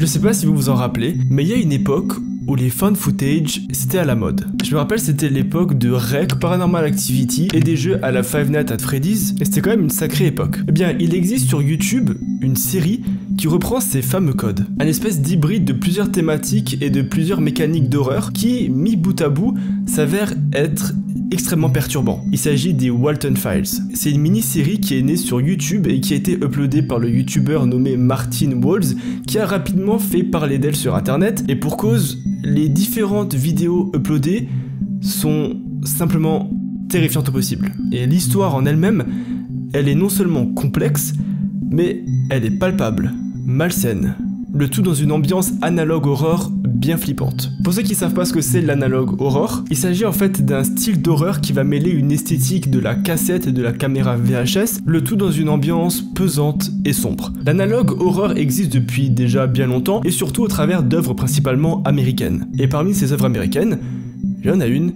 sais pas si vous vous en rappelez, mais il y a une époque où les found footage c'était à la mode. Je me rappelle, c'était l'époque de Rec, Paranormal Activity et des jeux à la Five Nights at Freddy's, et c'était quand même une sacrée époque. Eh bien, il existe sur YouTube une série qui reprend ces fameux codes. Un espèce d'hybride de plusieurs thématiques et de plusieurs mécaniques d'horreur qui, mis bout à bout, s'avère être extrêmement perturbant. Il s'agit des Walton Files. C'est une mini-série qui est née sur YouTube et qui a été uploadée par le youtubeur nommé Martin Walls, qui a rapidement fait parler d'elle sur internet, et pour cause, les différentes vidéos uploadées sont simplement terrifiantes au possible. Et l'histoire en elle-même, elle est non seulement complexe, mais elle est palpable, malsaine. Le tout dans une ambiance analogue horreur bien flippante. Pour ceux qui savent pas ce que c'est l'analogue horror, il s'agit en fait d'un style d'horreur qui va mêler une esthétique de la cassette et de la caméra VHS, le tout dans une ambiance pesante et sombre. L'analogue horror existe depuis déjà bien longtemps et surtout au travers d'œuvres principalement américaines. Et parmi ces œuvres américaines, il y en a une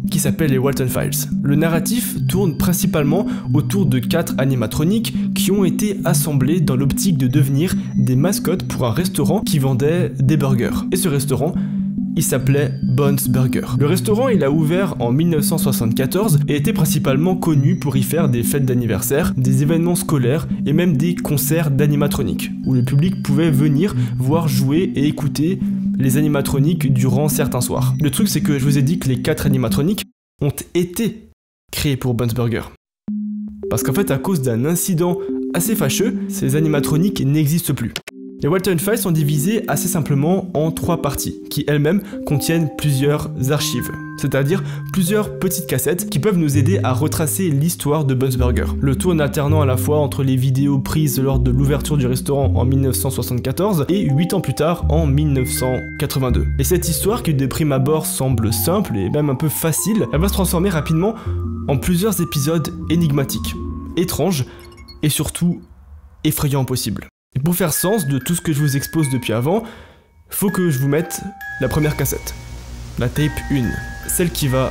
qui s'appelle les Walton Files. Le narratif tourne principalement autour de 4 animatroniques qui ont été assemblés dans l'optique de devenir des mascottes pour un restaurant qui vendait des burgers. Et ce restaurant, il s'appelait Bon's Burger. Le restaurant, il a ouvert en 1974 et était principalement connu pour y faire des fêtes d'anniversaire, des événements scolaires et même des concerts d'animatroniques, où le public pouvait venir voir jouer et écouter les animatroniques durant certains soirs. Le truc, c'est que je vous ai dit que les 4 animatroniques ont été créés pour Bon's Burger. Parce qu'en fait, à cause d'un incident assez fâcheux, ces animatroniques n'existent plus. Les Walton Files sont divisés assez simplement en 3 parties, qui elles-mêmes contiennent plusieurs archives, c'est-à-dire plusieurs petites cassettes qui peuvent nous aider à retracer l'histoire de Bon's Burger. Le tout en alternant à la fois entre les vidéos prises lors de l'ouverture du restaurant en 1974 et 8 ans plus tard en 1982. Et cette histoire qui de prime abord semble simple et même un peu facile, elle va se transformer rapidement en plusieurs épisodes énigmatiques, étranges et surtout effrayants possibles. Et pour faire sens de tout ce que je vous expose depuis avant, faut que je vous mette la première cassette, la tape 1, celle qui va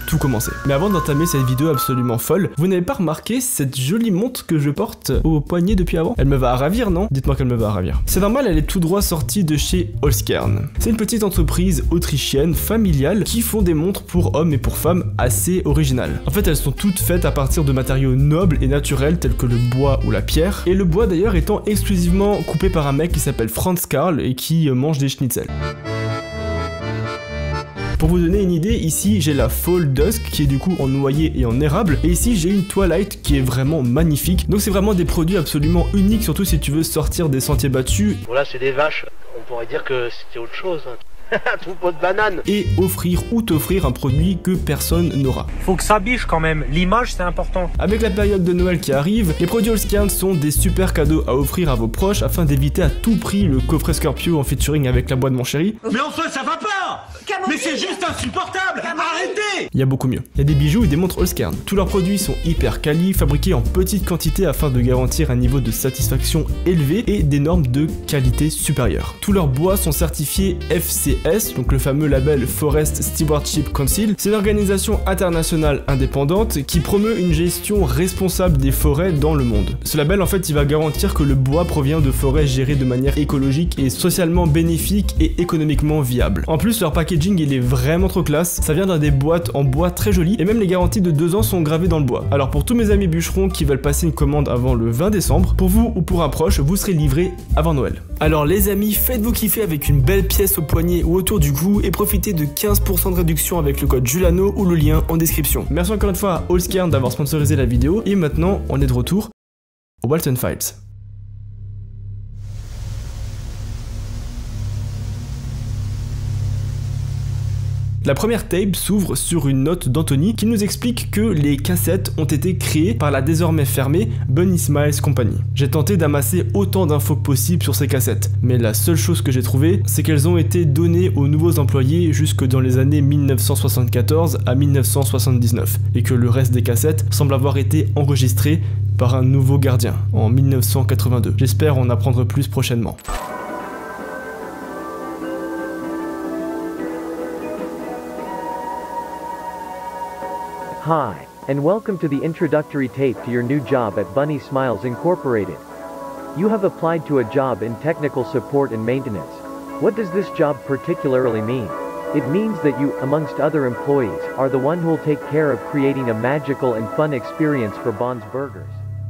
tout commencer. Mais avant d'entamer cette vidéo absolument folle, vous n'avez pas remarqué cette jolie montre que je porte au poignet depuis avant? Elle me va à ravir, non? Dites-moi qu'elle me va à ravir. C'est normal, elle est tout droit sortie de chez Holzkern. C'est une petite entreprise autrichienne, familiale, qui font des montres pour hommes et pour femmes assez originales. En fait, elles sont toutes faites à partir de matériaux nobles et naturels tels que le bois ou la pierre, et le bois d'ailleurs étant exclusivement coupé par un mec qui s'appelle Franz Karl et qui mange des schnitzels. Pour vous donner une idée, ici j'ai la Fall Dusk qui est du coup en noyer et en érable, et ici j'ai une Twilight qui est vraiment magnifique. Donc c'est vraiment des produits absolument uniques, surtout si tu veux sortir des sentiers battus. Bon là c'est des vaches, on pourrait dire que c'était autre chose. Tout pot de banane. Et offrir ou t'offrir un produit que personne n'aura. Faut que ça biche quand même, l'image c'est important. Avec la période de Noël qui arrive, les produits Holzkern sont des super cadeaux à offrir à vos proches afin d'éviter à tout prix le coffret Scorpio en featuring avec la boîte Mon Chéri. Mais enfin ça va pas. Mais c'est juste insupportable. Arrêtez. Il y a beaucoup mieux. Il y a des bijoux et des montres Holzkern. Tous leurs produits sont hyper quali, fabriqués en petite quantité afin de garantir un niveau de satisfaction élevé et des normes de qualité supérieures. Tous leurs bois sont certifiés FCS, donc le fameux label Forest Stewardship Council. C'est une organisation internationale indépendante qui promeut une gestion responsable des forêts dans le monde. Ce label, en fait, il va garantir que le bois provient de forêts gérées de manière écologique et socialement bénéfique et économiquement viable. En plus, leur packaging il est vraiment trop classe, ça vient dans des boîtes en bois très jolies et même les garanties de 2 ans sont gravées dans le bois. Alors pour tous mes amis bûcherons qui veulent passer une commande avant le 20 décembre, pour vous ou pour un proche, vous serez livré avant Noël. Alors les amis, faites-vous kiffer avec une belle pièce au poignet ou autour du cou et profitez de 15% de réduction avec le code Julano ou le lien en description. Merci encore une fois à Holzkern d'avoir sponsorisé la vidéo et maintenant on est de retour aux Walton Files. La première tape s'ouvre sur une note d'Anthony qui nous explique que les cassettes ont été créées par la désormais fermée Bunny Smiles Company. J'ai tenté d'amasser autant d'infos que possible sur ces cassettes, mais la seule chose que j'ai trouvée, c'est qu'elles ont été données aux nouveaux employés jusque dans les années 1974 à 1979, et que le reste des cassettes semble avoir été enregistré par un nouveau gardien en 1982. J'espère en apprendre plus prochainement. Hi, and welcome to the introductory tape to your new job at Bunny Smiles Incorporated. You have applied to a job in technical support and maintenance. What does this job particularly mean? It means that you, amongst other employees, are the one who will take care of creating a magical and fun experience for Bond's Burgers.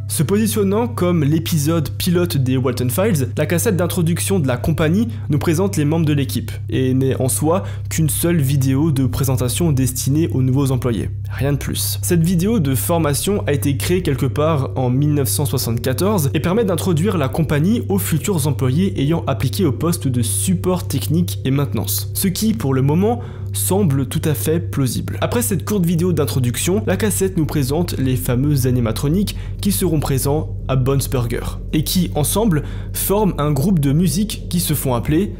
Se positionnant comme l'épisode pilote des Walton Files, la cassette d'introduction de la compagnie nous présente les membres de l'équipe, et n'est en soi qu'une seule vidéo de présentation destinée aux nouveaux employés. Rien de plus. Cette vidéo de formation a été créée quelque part en 1974 et permet d'introduire la compagnie aux futurs employés ayant appliqué au poste de support technique et maintenance. Ce qui, pour le moment, semble tout à fait plausible. Après cette courte vidéo d'introduction, la cassette nous présente les fameux animatroniques qui seront présents à Bond's Burger et qui, ensemble, forment un groupe de musique qui se font appeler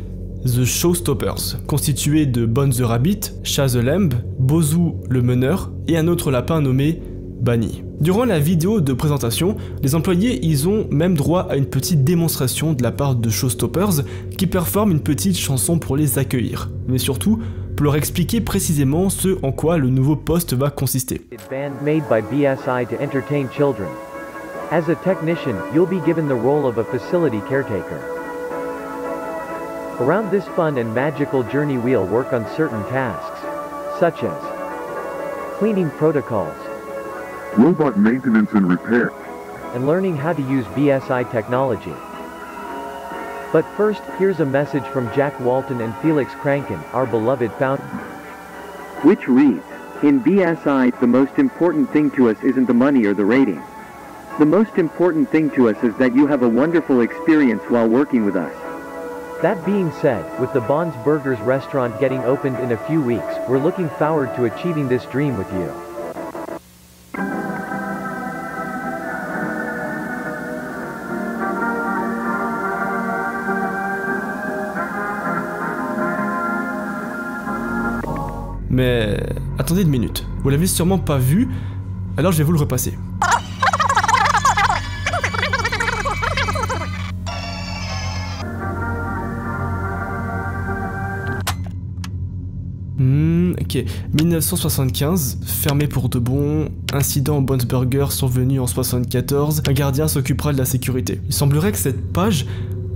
The Showstoppers, constitué de Bond the Rabbit, Shaz the Lamb, Bozu le meneur et un autre lapin nommé Bunny. Durant la vidéo de présentation, les employés ils ont même droit à une petite démonstration de la part de Showstoppers qui performent une petite chanson pour les accueillir, mais surtout pour leur expliquer précisément ce en quoi le nouveau poste va consister. Band made by BSI to entertain children. As a technician, you'll be given the role of a facility caretaker. Around this fun and magical journey we'll work on certain tasks, such as cleaning protocols, robot maintenance and repair, and learning how to use BSI technology. But first, here's a message from Jack Walton and Felix Kranken, our beloved founder, which reads, "In BSI, the most important thing to us isn't the money or the rating. The most important thing to us is that you have a wonderful experience while working with us." That being said, with the Bond's Burgers restaurant getting opened in a few weeks, we're looking forward to achieving this dream with you. Mais attendez une minute, vous l'avez sûrement pas vu, alors je vais vous le repasser. Ok, 1975, fermé pour de bon, incident au Bond's Burger survenu en 74, un gardien s'occupera de la sécurité. Il semblerait que cette page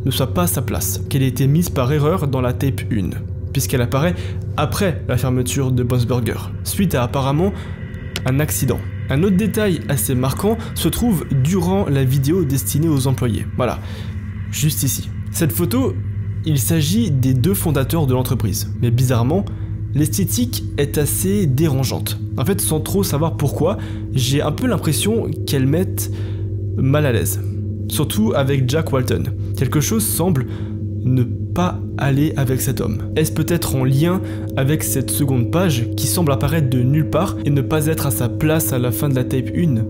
ne soit pas à sa place, qu'elle ait été mise par erreur dans la tape 1, puisqu'elle apparaît après la fermeture de Bond's Burger, suite à apparemment un accident. Un autre détail assez marquant se trouve durant la vidéo destinée aux employés. Voilà, juste ici. Cette photo, il s'agit des deux fondateurs de l'entreprise, mais bizarrement, l'esthétique est assez dérangeante. En fait, sans trop savoir pourquoi, j'ai un peu l'impression qu'elles mettent mal à l'aise. Surtout avec Jack Walton. Quelque chose semble ne pas aller avec cet homme. Est-ce peut-être en lien avec cette seconde page qui semble apparaître de nulle part et ne pas être à sa place à la fin de la tape 1 ?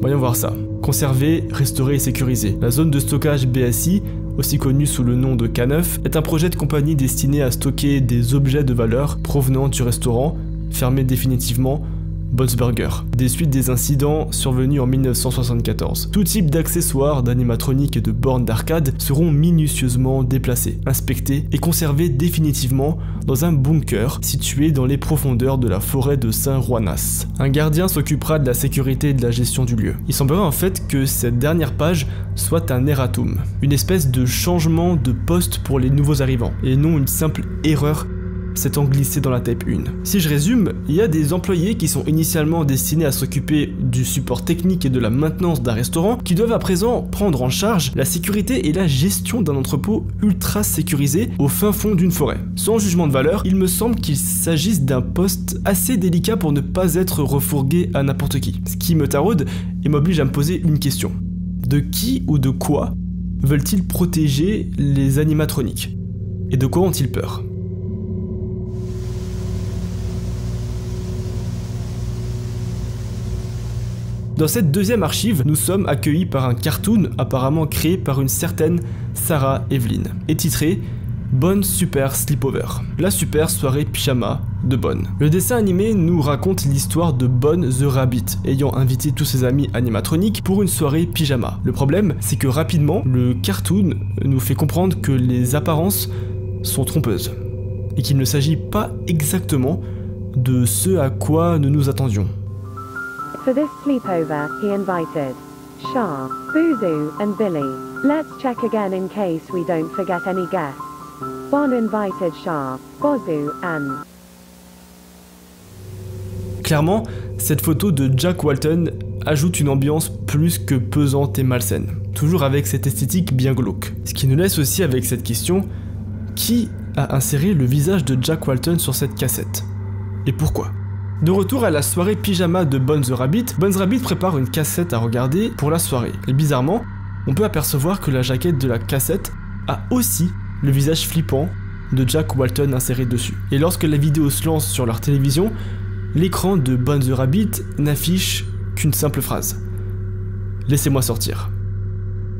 Voyons voir ça. Conserver, restaurer et sécuriser. La zone de stockage BSI, aussi connue sous le nom de K9, est un projet de compagnie destiné à stocker des objets de valeur provenant du restaurant, fermé définitivement, Bond's Burger, des suites des incidents survenus en 1974. Tout type d'accessoires, d'animatroniques et de bornes d'arcade seront minutieusement déplacés, inspectés et conservés définitivement dans un bunker situé dans les profondeurs de la forêt de Saint-Juanas. Un gardien s'occupera de la sécurité et de la gestion du lieu. Il semblerait en fait que cette dernière page soit un erratum, une espèce de changement de poste pour les nouveaux arrivants, et non une simple erreur s'étant glissé dans la tape 1. Si je résume, il y a des employés qui sont initialement destinés à s'occuper du support technique et de la maintenance d'un restaurant qui doivent à présent prendre en charge la sécurité et la gestion d'un entrepôt ultra sécurisé au fin fond d'une forêt. Sans jugement de valeur, il me semble qu'il s'agisse d'un poste assez délicat pour ne pas être refourgué à n'importe qui. Ce qui me taraude et m'oblige à me poser une question. De qui ou de quoi veulent-ils protéger les animatroniques? Et de quoi ont-ils peur? Dans cette deuxième archive, nous sommes accueillis par un cartoon apparemment créé par une certaine Sarah Evelyn et titré Bonne Super Sleepover, la super soirée pyjama de Bonne. Le dessin animé nous raconte l'histoire de Bonne the Rabbit ayant invité tous ses amis animatroniques pour une soirée pyjama. Le problème, c'est que rapidement, le cartoon nous fait comprendre que les apparences sont trompeuses et qu'il ne s'agit pas exactement de ce à quoi nous nous attendions. For this sleepover, he invited Shah, Boozoo, and Billy. Let's check again in case we don't forget any guests. Bon invited Shah, Boozoo, and... Clairement, cette photo de Jack Walton ajoute une ambiance plus que pesante et malsaine, toujours avec cette esthétique bien glauque. Ce qui nous laisse aussi avec cette question, qui a inséré le visage de Jack Walton sur cette cassette? Et pourquoi? De retour à la soirée pyjama de Bones the Rabbit, Bones Rabbit prépare une cassette à regarder pour la soirée. Et bizarrement, on peut apercevoir que la jaquette de la cassette a aussi le visage flippant de Jack Walton inséré dessus. Et lorsque la vidéo se lance sur leur télévision, l'écran de Bones the Rabbit n'affiche qu'une simple phrase. Laissez-moi sortir.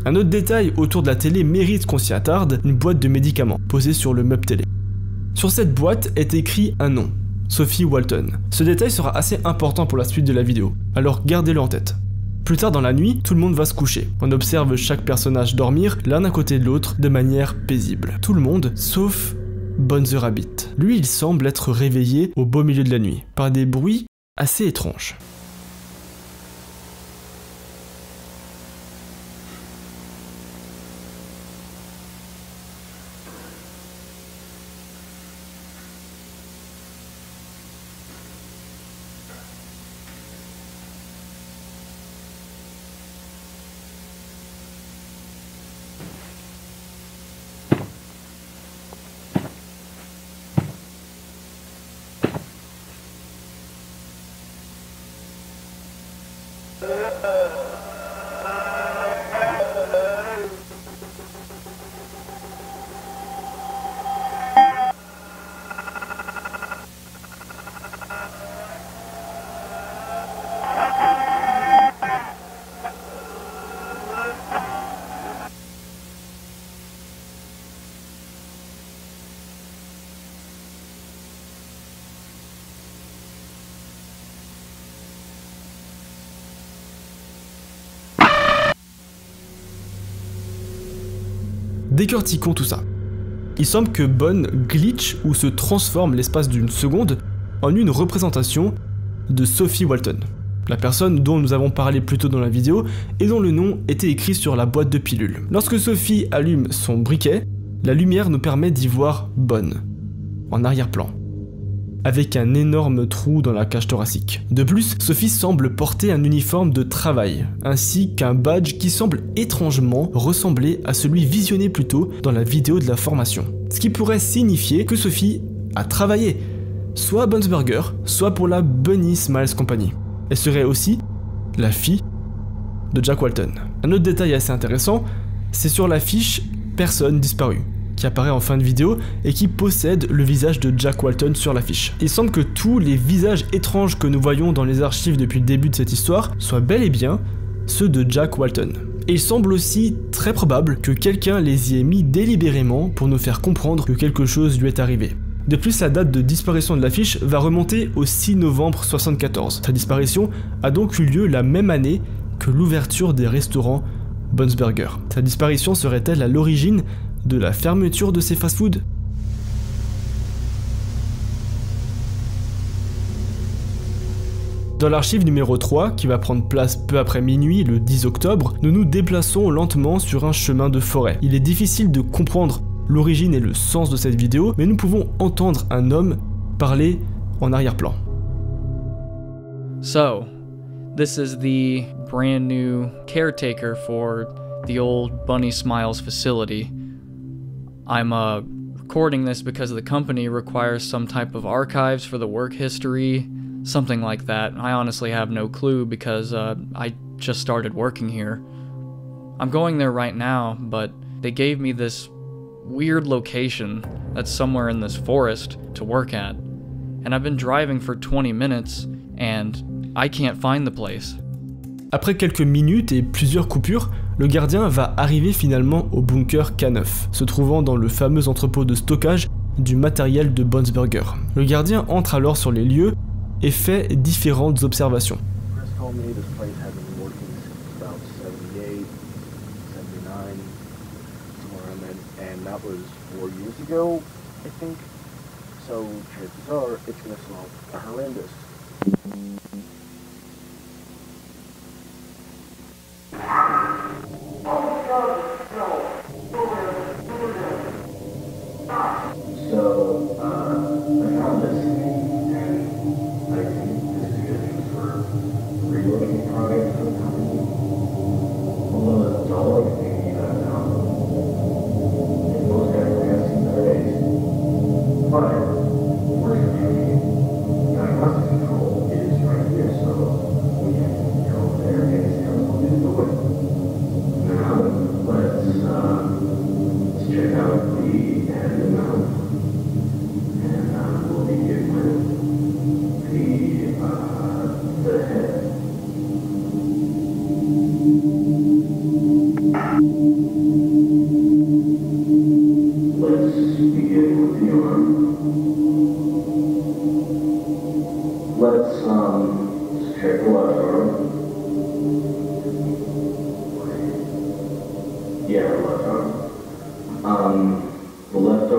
Un autre détail autour de la télé mérite qu'on s'y attarde, une boîte de médicaments posée sur le meuble télé. Sur cette boîte est écrit un nom, Sophie Walton. Ce détail sera assez important pour la suite de la vidéo, alors gardez-le en tête. Plus tard dans la nuit, tout le monde va se coucher. On observe chaque personnage dormir l'un à côté de l'autre de manière paisible. Tout le monde, sauf Bones the Rabbit. Lui, il semble être réveillé au beau milieu de la nuit, par des bruits assez étranges. Décortiquons tout ça. Il semble que Bones glitch ou se transforme l'espace d'une seconde en une représentation de Sophie Walton, la personne dont nous avons parlé plus tôt dans la vidéo et dont le nom était écrit sur la boîte de pilules. Lorsque Sophie allume son briquet, la lumière nous permet d'y voir Bones, en arrière-plan, avec un énorme trou dans la cage thoracique. De plus, Sophie semble porter un uniforme de travail, ainsi qu'un badge qui semble étrangement ressembler à celui visionné plus tôt dans la vidéo de la formation. Ce qui pourrait signifier que Sophie a travaillé, soit à Bones Burger, soit pour la Bunny Smiles Company. Elle serait aussi la fille de Jack Walton. Un autre détail assez intéressant, c'est sur la fiche « Personne disparue », qui apparaît en fin de vidéo et qui possède le visage de Jack Walton sur l'affiche. Il semble que tous les visages étranges que nous voyons dans les archives depuis le début de cette histoire soient bel et bien ceux de Jack Walton. Et il semble aussi très probable que quelqu'un les y ait mis délibérément pour nous faire comprendre que quelque chose lui est arrivé. De plus, la date de disparition de l'affiche va remonter au 6 novembre 1974. Sa disparition a donc eu lieu la même année que l'ouverture des restaurants Bones Burger. Sa disparition serait-elle à l'origine de la fermeture de ces fast-foods? Dans l'archive numéro 3, qui va prendre place peu après minuit, le 10 octobre, nous nous déplaçons lentement sur un chemin de forêt. Il est difficile de comprendre l'origine et le sens de cette vidéo, mais nous pouvons entendre un homme parler en arrière-plan. So, this is the brand new caretaker for the old Bunny Smiles facility. I'm recording this because the company requires some type of archives for the work history, something like that. I honestly have no clue because I just started working here. I'm going there right now, but they gave me this weird location that's somewhere in this forest to work at. And I've been driving for 20 minutes and I can't find the place. Après quelques minutes et plusieurs coupures, le gardien va arriver finalement au bunker K9, se trouvant dans le fameux entrepôt de stockage du matériel de Bones Burger. Le gardien entre alors sur les lieux et fait différentes observations.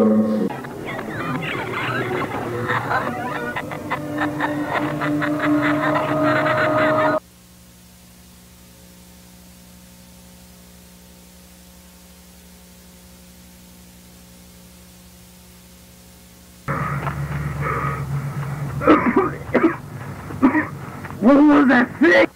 What was that thing?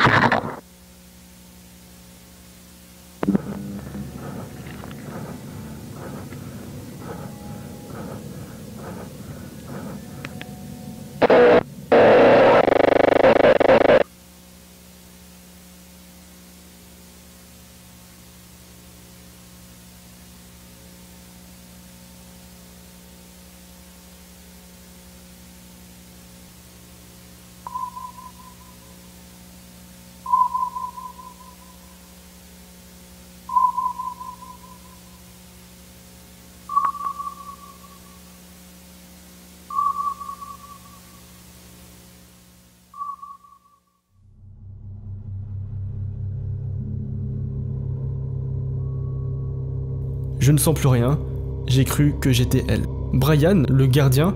Je ne sens plus rien, j'ai cru que j'étais elle. Brian, le gardien,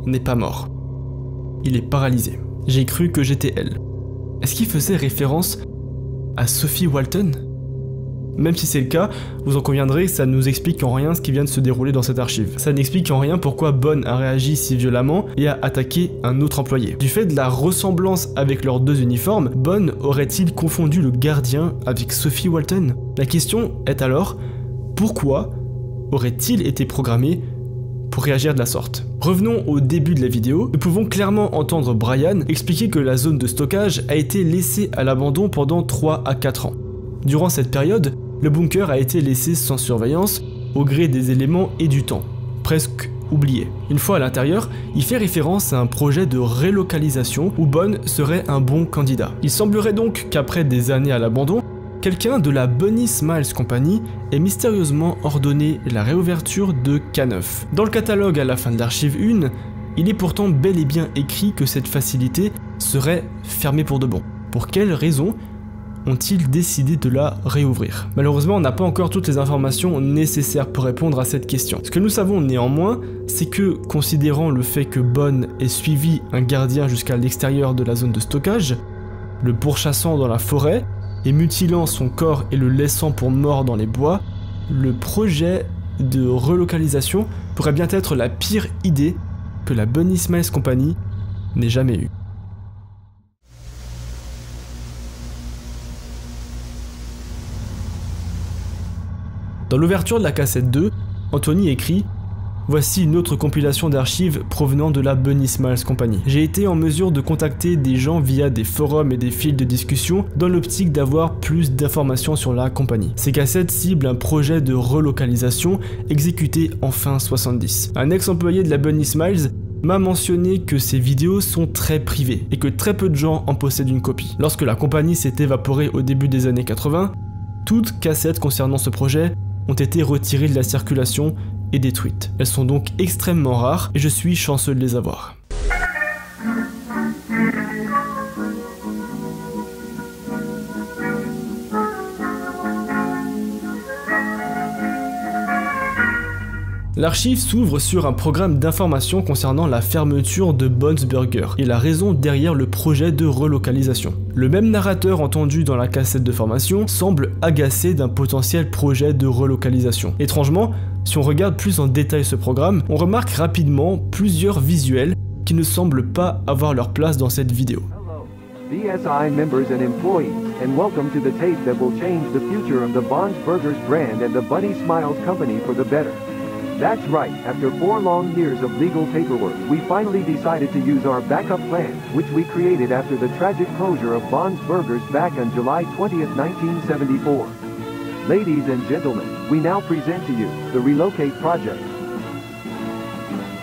n'est pas mort. Il est paralysé. J'ai cru que j'étais elle. Est-ce qu'il faisait référence à Sophie Walton? Même si c'est le cas, vous en conviendrez, ça ne nous explique en rien ce qui vient de se dérouler dans cette archive. Ça n'explique en rien pourquoi Bond a réagi si violemment et a attaqué un autre employé. Du fait de la ressemblance avec leurs deux uniformes, Bond aurait-il confondu le gardien avec Sophie Walton? La question est alors, pourquoi aurait-il été programmé pour réagir de la sorte? Revenons au début de la vidéo, nous pouvons clairement entendre Brian expliquer que la zone de stockage a été laissée à l'abandon pendant 3 à 4 ans. Durant cette période, le bunker a été laissé sans surveillance au gré des éléments et du temps, presque oublié. Une fois à l'intérieur, il fait référence à un projet de relocalisation où Bond serait un bon candidat. Il semblerait donc qu'après des années à l'abandon, quelqu'un de la Bunny Smiles Company ait mystérieusement ordonné la réouverture de K9. Dans le catalogue à la fin de l'archive 1, il est pourtant bel et bien écrit que cette facilité serait fermée pour de bon. Pour quelles raisons ont-ils décidé de la réouvrir? Malheureusement, on n'a pas encore toutes les informations nécessaires pour répondre à cette question. Ce que nous savons néanmoins, c'est que, considérant le fait que Bond ait suivi un gardien jusqu'à l'extérieur de la zone de stockage, le pourchassant dans la forêt, et mutilant son corps et le laissant pour mort dans les bois, le projet de relocalisation pourrait bien être la pire idée que la Bunny Smiles Company n'ait jamais eue. Dans l'ouverture de la cassette 2, Anthony écrit « Voici une autre compilation d'archives provenant de la Bunny Smiles Company. J'ai été en mesure de contacter des gens via des forums et des fils de discussion dans l'optique d'avoir plus d'informations sur la compagnie. Ces cassettes ciblent un projet de relocalisation exécuté en fin 70. Un ex-employé de la Bunny Smiles m'a mentionné que ces vidéos sont très privées et que très peu de gens en possèdent une copie. Lorsque la compagnie s'est évaporée au début des années 80, toutes cassettes concernant ce projet ont été retirées de la circulation et détruites. Elles sont donc extrêmement rares et je suis chanceux de les avoir. L'archive s'ouvre sur un programme d'information concernant la fermeture de Bond's Burger et la raison derrière le projet de relocalisation. Le même narrateur entendu dans la cassette de formation semble agacé d'un potentiel projet de relocalisation. Étrangement, si on regarde plus en détail ce programme, on remarque rapidement plusieurs visuels qui ne semblent pas avoir leur place dans cette vidéo. BSI members and employees, and welcome to the tape that will change the future of the Bond's Burgers brand and the Bunny Smiles Company for the better. That's right, after 4 long years of legal paperwork, we finally decided to use our backup plan, which we created after the tragic closure of Bond's Burgers back on July 20th, 1974. Ladies and gentlemen, we now present to you the Relocate Project.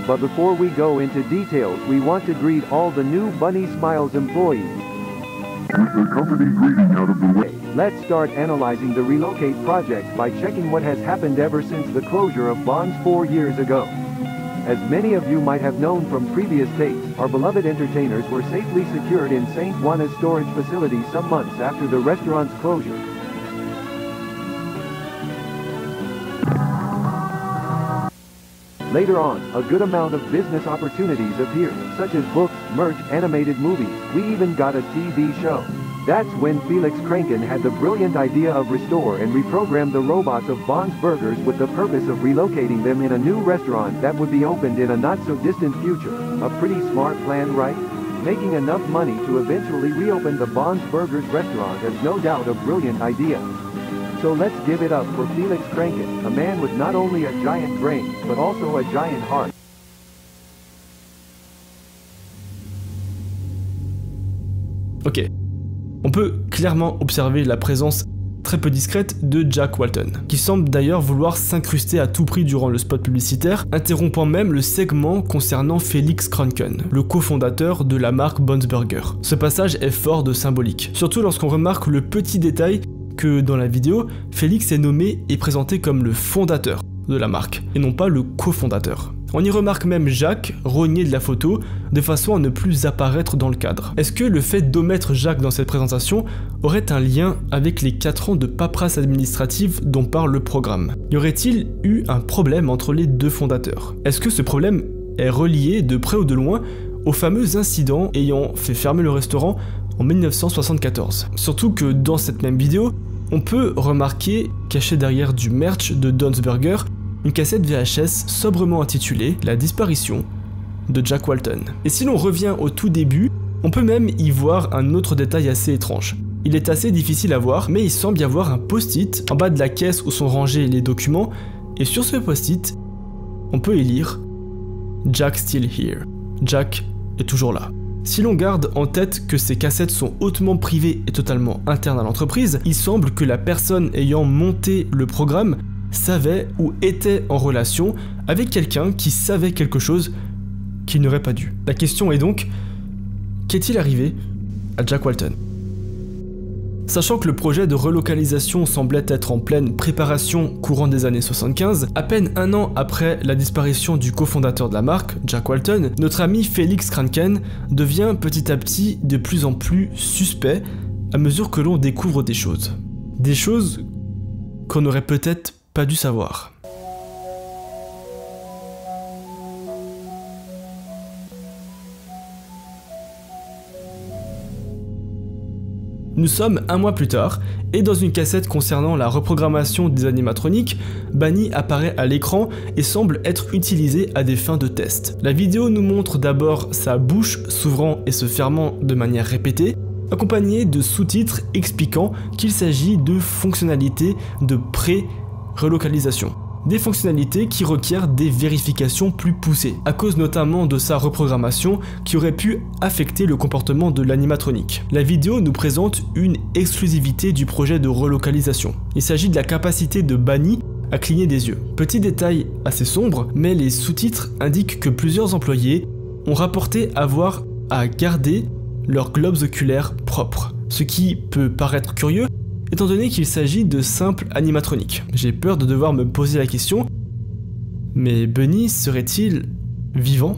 But before we go into details, we want to greet all the new Bunny Smiles employees. With the company greeting out of the way, Let's start analyzing the Relocate project by checking what has happened ever since the closure of Bonds 4 years ago. As many of you might have known from previous tapes, our beloved entertainers were safely secured in St. Juana's storage facility some months after the restaurant's closure. Later on, a good amount of business opportunities appeared, such as books, merch, animated movies. We even got a TV show. That's when Felix Kranken had the brilliant idea of restore and reprogram the robots of Bond's Burgers with the purpose of relocating them in a new restaurant that would be opened in a not-so-distant future. A pretty smart plan, right? Making enough money to eventually reopen the Bond's Burgers restaurant is no doubt a brilliant idea. So let's give it up for Felix Kranken, a man with not only a giant brain, but also a giant heart. Ok. On peut clairement observer la présence très peu discrète de Jack Walton, qui semble d'ailleurs vouloir s'incruster à tout prix durant le spot publicitaire, interrompant même le segment concernant Felix Kranken, le cofondateur de la marque Bond's Burger. Ce passage est fort de symbolique, surtout lorsqu'on remarque le petit détail que dans la vidéo, Félix est nommé et présenté comme le fondateur de la marque, et non pas le cofondateur. On y remarque même Jacques rogner de la photo de façon à ne plus apparaître dans le cadre. Est-ce que le fait d'omettre Jacques dans cette présentation aurait un lien avec les 4 ans de paperasse administrative dont parle le programme? Y aurait-il eu un problème entre les deux fondateurs? Est-ce que ce problème est relié de près ou de loin au fameux incident ayant fait fermer le restaurant en 1974? Surtout que dans cette même vidéo, on peut remarquer, caché derrière du merch de Don's Burger, une cassette VHS sobrement intitulée « La disparition de Jack Walton ». Et si l'on revient au tout début, on peut même y voir un autre détail assez étrange. Il est assez difficile à voir, mais il semble y avoir un post-it en bas de la caisse où sont rangés les documents, et sur ce post-it, on peut y lire « Jack still here ». Jack est toujours là. Si l'on garde en tête que ces cassettes sont hautement privées et totalement internes à l'entreprise, il semble que la personne ayant monté le programme savait ou était en relation avec quelqu'un qui savait quelque chose qu'il n'aurait pas dû. La question est donc, qu'est-il arrivé à Jack Walton? Sachant que le projet de relocalisation semblait être en pleine préparation courant des années 75, à peine un an après la disparition du cofondateur de la marque, Jack Walton, notre ami Felix Kranken devient petit à petit de plus en plus suspect à mesure que l'on découvre des choses. Des choses qu'on n'aurait peut-être pas dû savoir. Nous sommes un mois plus tard, et dans une cassette concernant la reprogrammation des animatroniques, Bunny apparaît à l'écran et semble être utilisé à des fins de test. La vidéo nous montre d'abord sa bouche s'ouvrant et se fermant de manière répétée, accompagnée de sous-titres expliquant qu'il s'agit de fonctionnalités de pré-relocalisation. Des fonctionnalités qui requièrent des vérifications plus poussées, à cause notamment de sa reprogrammation qui aurait pu affecter le comportement de l'animatronique. La vidéo nous présente une exclusivité du projet de relocalisation. Il s'agit de la capacité de Bunny à cligner des yeux. Petit détail assez sombre, mais les sous-titres indiquent que plusieurs employés ont rapporté avoir à garder leurs globes oculaires propres, ce qui peut paraître curieux, étant donné qu'il s'agit de simples animatroniques. J'ai peur de devoir me poser la question, mais Bunny serait-il vivant?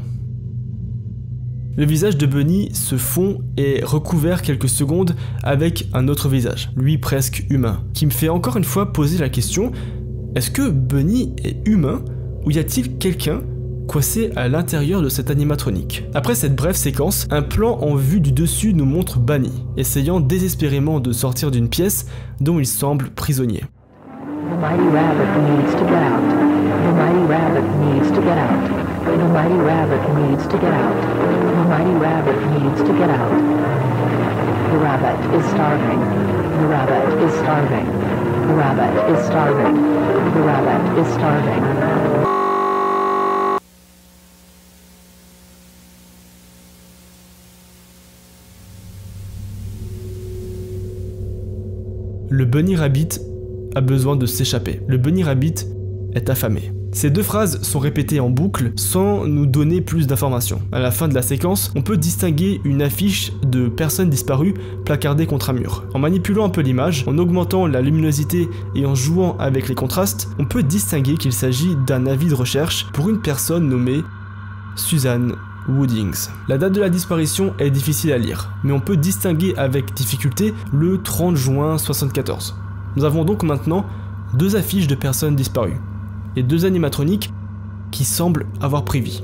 Le visage de Bunny se fond et recouvert quelques secondes avec un autre visage, lui presque humain, qui me fait encore une fois poser la question, est-ce que Bunny est humain ou y a-t-il quelqu'un coincé à l'intérieur de cette animatronique? Après cette brève séquence, un plan en vue du dessus nous montre Bunny, essayant désespérément de sortir d'une pièce dont il semble prisonnier. The mighty rabbit needs to get out. The mighty rabbit needs to get out. The mighty rabbit needs to get out. The mighty rabbit needs to get out. The rabbit is starving. The rabbit is starving. The rabbit is starving. The rabbit is starving. Le Bunny Rabbit a besoin de s'échapper. Le Bunny Rabbit est affamé. Ces deux phrases sont répétées en boucle sans nous donner plus d'informations. À la fin de la séquence, on peut distinguer une affiche de personnes disparues placardée contre un mur. En manipulant un peu l'image, en augmentant la luminosité et en jouant avec les contrastes, on peut distinguer qu'il s'agit d'un avis de recherche pour une personne nommée Suzanne Woodings. La date de la disparition est difficile à lire, mais on peut distinguer avec difficulté le 30 juin 1974. Nous avons donc maintenant deux affiches de personnes disparues, et deux animatroniques qui semble avoir pris vie.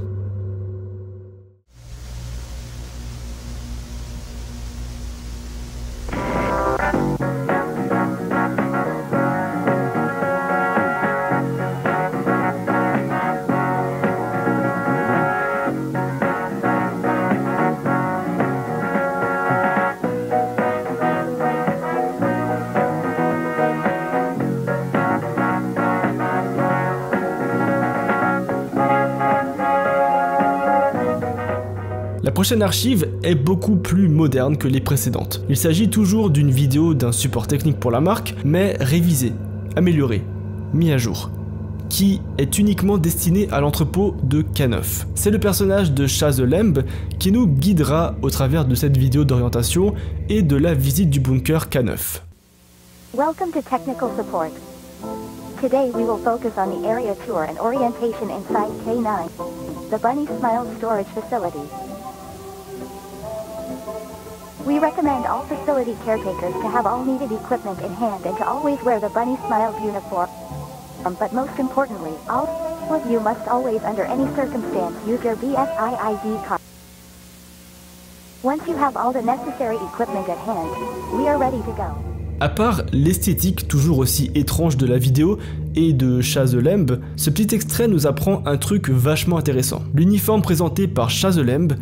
La prochaine archive est beaucoup plus moderne que les précédentes. Il s'agit toujours d'une vidéo d'un support technique pour la marque, mais révisée, améliorée, mis à jour, qui est uniquement destiné à l'entrepôt de K9. C'est le personnage de Shaz the Lamb qui nous guidera au travers de cette vidéo d'orientation et de la visite du bunker K9. Welcome to Technical Support. Today we will focus on the area tour and orientation inside K9, the Bunny Smiles storage facility. We recommend all facility caretakers to have all needed equipment in hand and to always wear the Bunny Smiles uniform. But most importantly, all of you must always, under any circumstance, use your BSI ID card. Once you have all the necessary equipment at hand, we are ready to go. À part l'esthétique toujours aussi étrange de la vidéo et de Shaz the Lamb, ce petit extrait nous apprend un truc vachement intéressant. L'uniforme présenté par Shaz the Lamb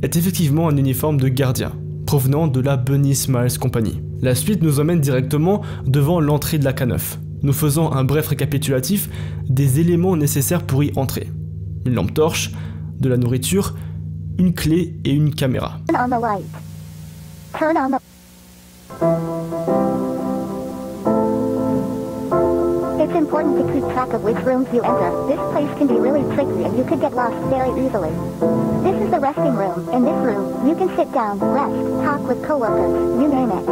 est effectivement un uniforme de gardien, provenant de la Bunny Smiles Company. La suite nous emmène directement devant l'entrée de la K9, nous faisant un bref récapitulatif des éléments nécessaires pour y entrer. Une lampe torche, de la nourriture, une clé et une caméra. Turn on the light. Turn on the... It's important to keep track of which rooms you enter. This place can be really tricky and you could get lost very easily. This is the resting room. In this room, you can sit down, rest, talk with coworkers, you name it.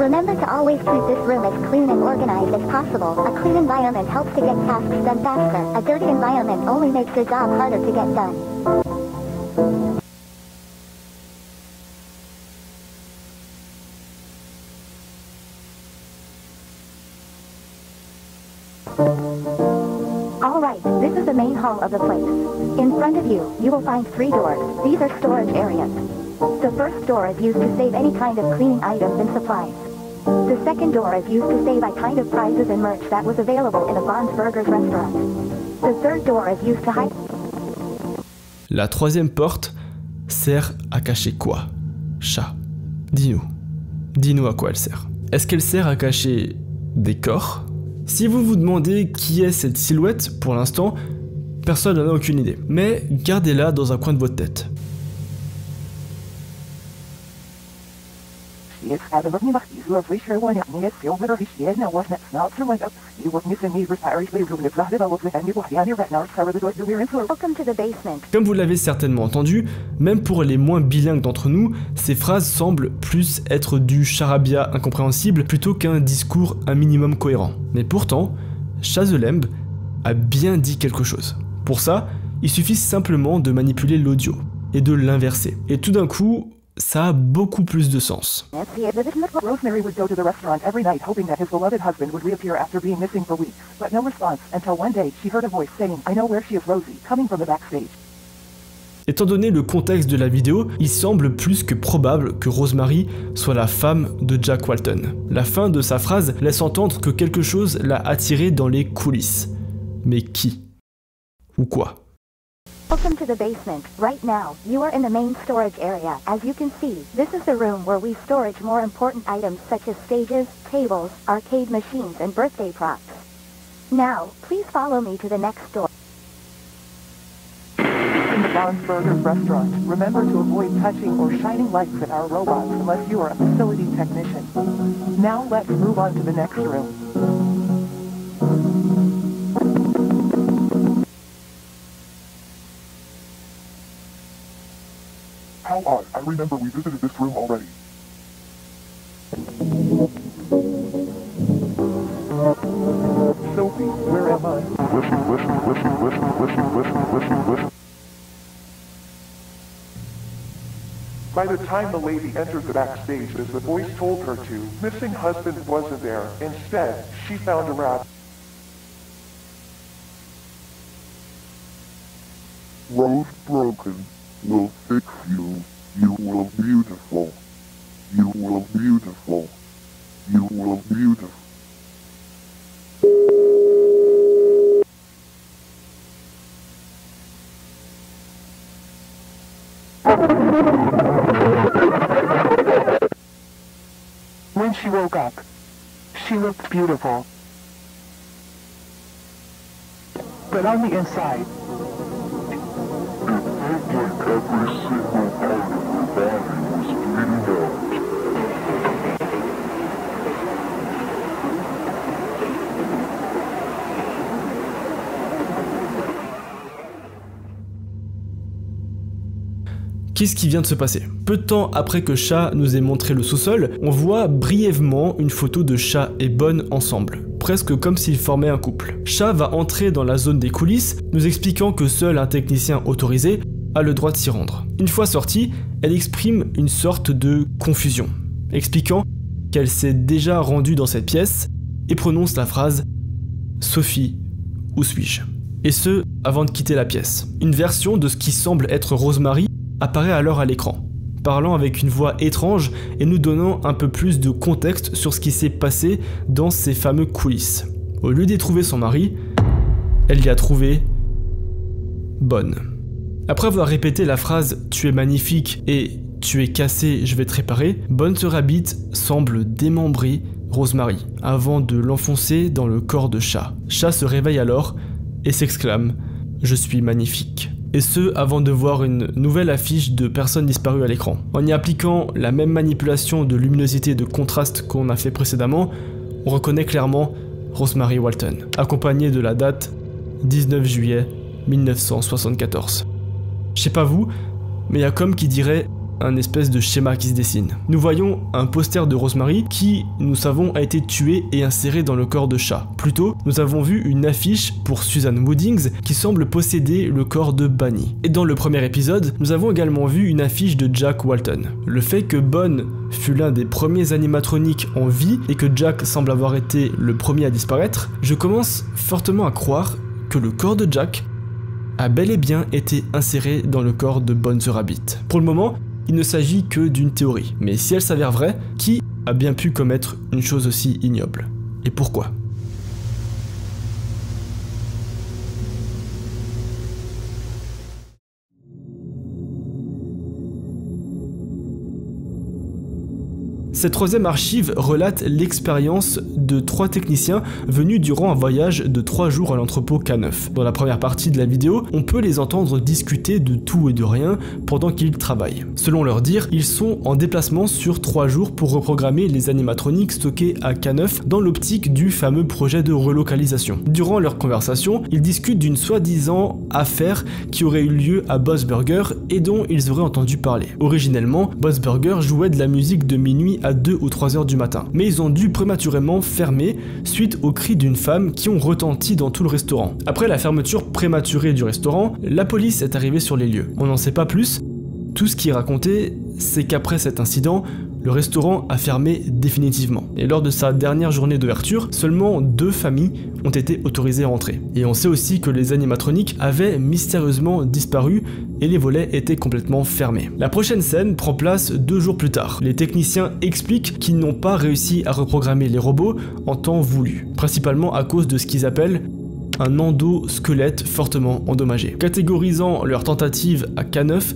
Remember to always keep this room as clean and organized as possible. A clean environment helps to get tasks done faster. A dirty environment only makes your job harder to get done. Alright, this is the main hall of the place. In front of you, you will find 3 doors. These are storage areas. The first door is used to save any kind of cleaning items and supplies. The second door is used to save a kind of prizes and merch that was available in a Bond's Burgers restaurant. The third door is used to hide... La troisième porte sert à cacher quoi? Chat. Dis-nous. Dis-nous à quoi elle sert. Est-ce qu'elle sert à cacher des corps? Si vous vous demandez qui est cette silhouette, pour l'instant, personne n'en a aucune idée. Mais gardez-la dans un coin de votre tête. Comme vous l'avez certainement entendu, même pour les moins bilingues d'entre nous, ces phrases semblent plus être du charabia incompréhensible plutôt qu'un discours un minimum cohérent. Mais pourtant, Shaz the Lamb a bien dit quelque chose. Pour ça, il suffit simplement de manipuler l'audio et de l'inverser. Et tout d'un coup, ça a beaucoup plus de sens. Rosemary would go to the restaurant every night hoping that his beloved husband would reappear after being missing for weeks, but no response until one day she heard a voice saying, "I know where she is, Rosie," coming from the backstage. Étant donné le contexte de la vidéo, il semble plus que probable que Rosemary soit la femme de Jack Walton. La fin de sa phrase laisse entendre que quelque chose l'a attirée dans les coulisses. Mais qui? Ou quoi? Welcome to the basement. Right now, you are in the main storage area. As you can see, this is the room where we storage more important items such as stages, tables, arcade machines, and birthday props. Now, please follow me to the next door. In the Bond's Burgers restaurant, remember to avoid touching or shining lights at our robots unless you are a facility technician. Now let's move on to the next room. How odd. I remember we visited this room already. Sophie, where am I? Listen. By the time the lady entered the backstage, as the voice told her to, missing husband wasn't there. Instead, she found a rabbit. Rose broken will fix you. You will beautiful. You will beautiful. You will beautiful. When she woke up, she looked beautiful. But on the inside, It felt like every single part of her body was bleeding out. Qu'est-ce qui vient de se passer? Peu de temps après que Cha nous ait montré le sous-sol, on voit brièvement une photo de Cha et Bonne ensemble, presque comme s'ils formaient un couple. Cha va entrer dans la zone des coulisses, nous expliquant que seul un technicien autorisé a le droit de s'y rendre. Une fois sortie, elle exprime une sorte de confusion, expliquant qu'elle s'est déjà rendue dans cette pièce et prononce la phrase « Sophie, où suis-je ?» Et ce, avant de quitter la pièce. Une version de ce qui semble être Rosemary apparaît alors à l'écran, parlant avec une voix étrange et nous donnant un peu plus de contexte sur ce qui s'est passé dans ces fameux coulisses. Au lieu d'y trouver son mari, elle y a trouvé Bonne. Après avoir répété la phrase « Tu es magnifique » et « Tu es cassé, je vais te réparer », Bonne Sœur Rabbit semble démembrer Rosemary avant de l'enfoncer dans le corps de Cha. Cha se réveille alors et s'exclame « Je suis magnifique ». Et ce, avant de voir une nouvelle affiche de personnes disparues à l'écran. En y appliquant la même manipulation de luminosité et de contraste qu'on a fait précédemment, on reconnaît clairement Rosemary Walton, accompagnée de la date 19 juillet 1974. Je sais pas vous, mais il y a comme qui dirait un espèce de schéma qui se dessine. Nous voyons un poster de Rosemary qui, nous savons, a été tué et inséré dans le corps de Cha. Plus tôt, nous avons vu une affiche pour Susan Woodings qui semble posséder le corps de Bunny. Et dans le premier épisode, nous avons également vu une affiche de Jack Walton. Le fait que Bonne fut l'un des premiers animatroniques en vie et que Jack semble avoir été le premier à disparaître, je commence fortement à croire que le corps de Jack a bel et bien été inséré dans le corps de Bonne the Rabbit. Pour le moment, il ne s'agit que d'une théorie, mais si elle s'avère vraie, qui a bien pu commettre une chose aussi ignoble? Et pourquoi? Cette troisième archive relate l'expérience de 3 techniciens venus durant un voyage de 3 jours à l'entrepôt K9. Dans la première partie de la vidéo, on peut les entendre discuter de tout et de rien pendant qu'ils travaillent. Selon leur dire, ils sont en déplacement sur 3 jours pour reprogrammer les animatroniques stockés à K9 dans l'optique du fameux projet de relocalisation. Durant leur conversation, ils discutent d'une soi-disant affaire qui aurait eu lieu à Bob's Burger et dont ils auraient entendu parler. Originellement, Bob's Burger jouait de la musique de minuit à 2 ou 3 heures du matin, mais ils ont dû prématurément fermer suite aux cris d'une femme qui ont retenti dans tout le restaurant. Après la fermeture prématurée du restaurant, la police est arrivée sur les lieux. On n'en sait pas plus, tout ce qui est raconté, c'est qu'après cet incident, le restaurant a fermé définitivement. Et lors de sa dernière journée d'ouverture, seulement 2 familles ont été autorisées à entrer. Et on sait aussi que les animatroniques avaient mystérieusement disparu et les volets étaient complètement fermés. La prochaine scène prend place 2 jours plus tard. Les techniciens expliquent qu'ils n'ont pas réussi à reprogrammer les robots en temps voulu, principalement à cause de ce qu'ils appellent un endosquelette fortement endommagé, catégorisant leur tentative à K9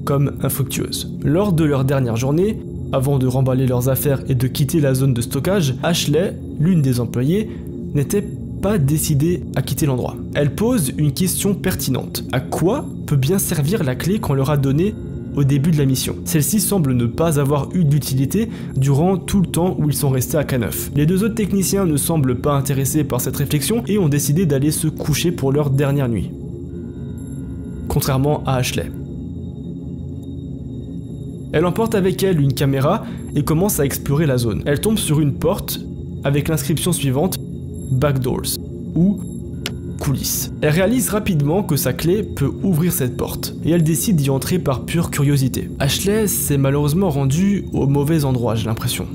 comme infructueuse. Lors de leur dernière journée, avant de remballer leurs affaires et de quitter la zone de stockage, Ashley, l'une des employées, n'était pas décidée à quitter l'endroit. Elle pose une question pertinente. À quoi peut bien servir la clé qu'on leur a donnée au début de la mission? Celle-ci semble ne pas avoir eu d'utilité durant tout le temps où ils sont restés à K9. Les 2 autres techniciens ne semblent pas intéressés par cette réflexion et ont décidé d'aller se coucher pour leur dernière nuit. Contrairement à Ashley. Elle emporte avec elle une caméra et commence à explorer la zone. Elle tombe sur une porte avec l'inscription suivante « Backdoors » ou « coulisses ». Elle réalise rapidement que sa clé peut ouvrir cette porte et elle décide d'y entrer par pure curiosité. Ashley s'est malheureusement rendue au mauvais endroit, j'ai l'impression.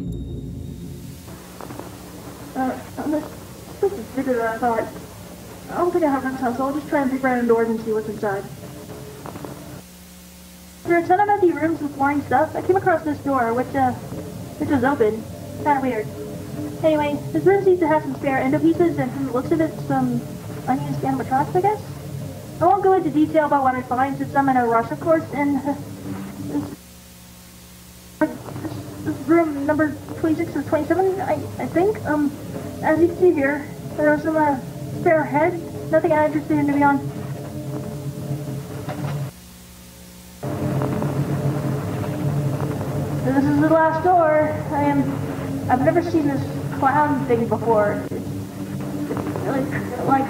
There are a ton of empty rooms with boring stuff. I came across this door, which was open. Kinda weird. Anyway, this room seems to have some spare endo pieces, and from the looks of it, some unused animatronics, I guess? I won't go into detail about what I find since I'm in a rush, of course, and this room number 26 or 27, I think. As you can see here, there are some spare heads. Nothing I'm interested in, to be honest. This is the last door. I've never seen this clown thing before. It's really, like,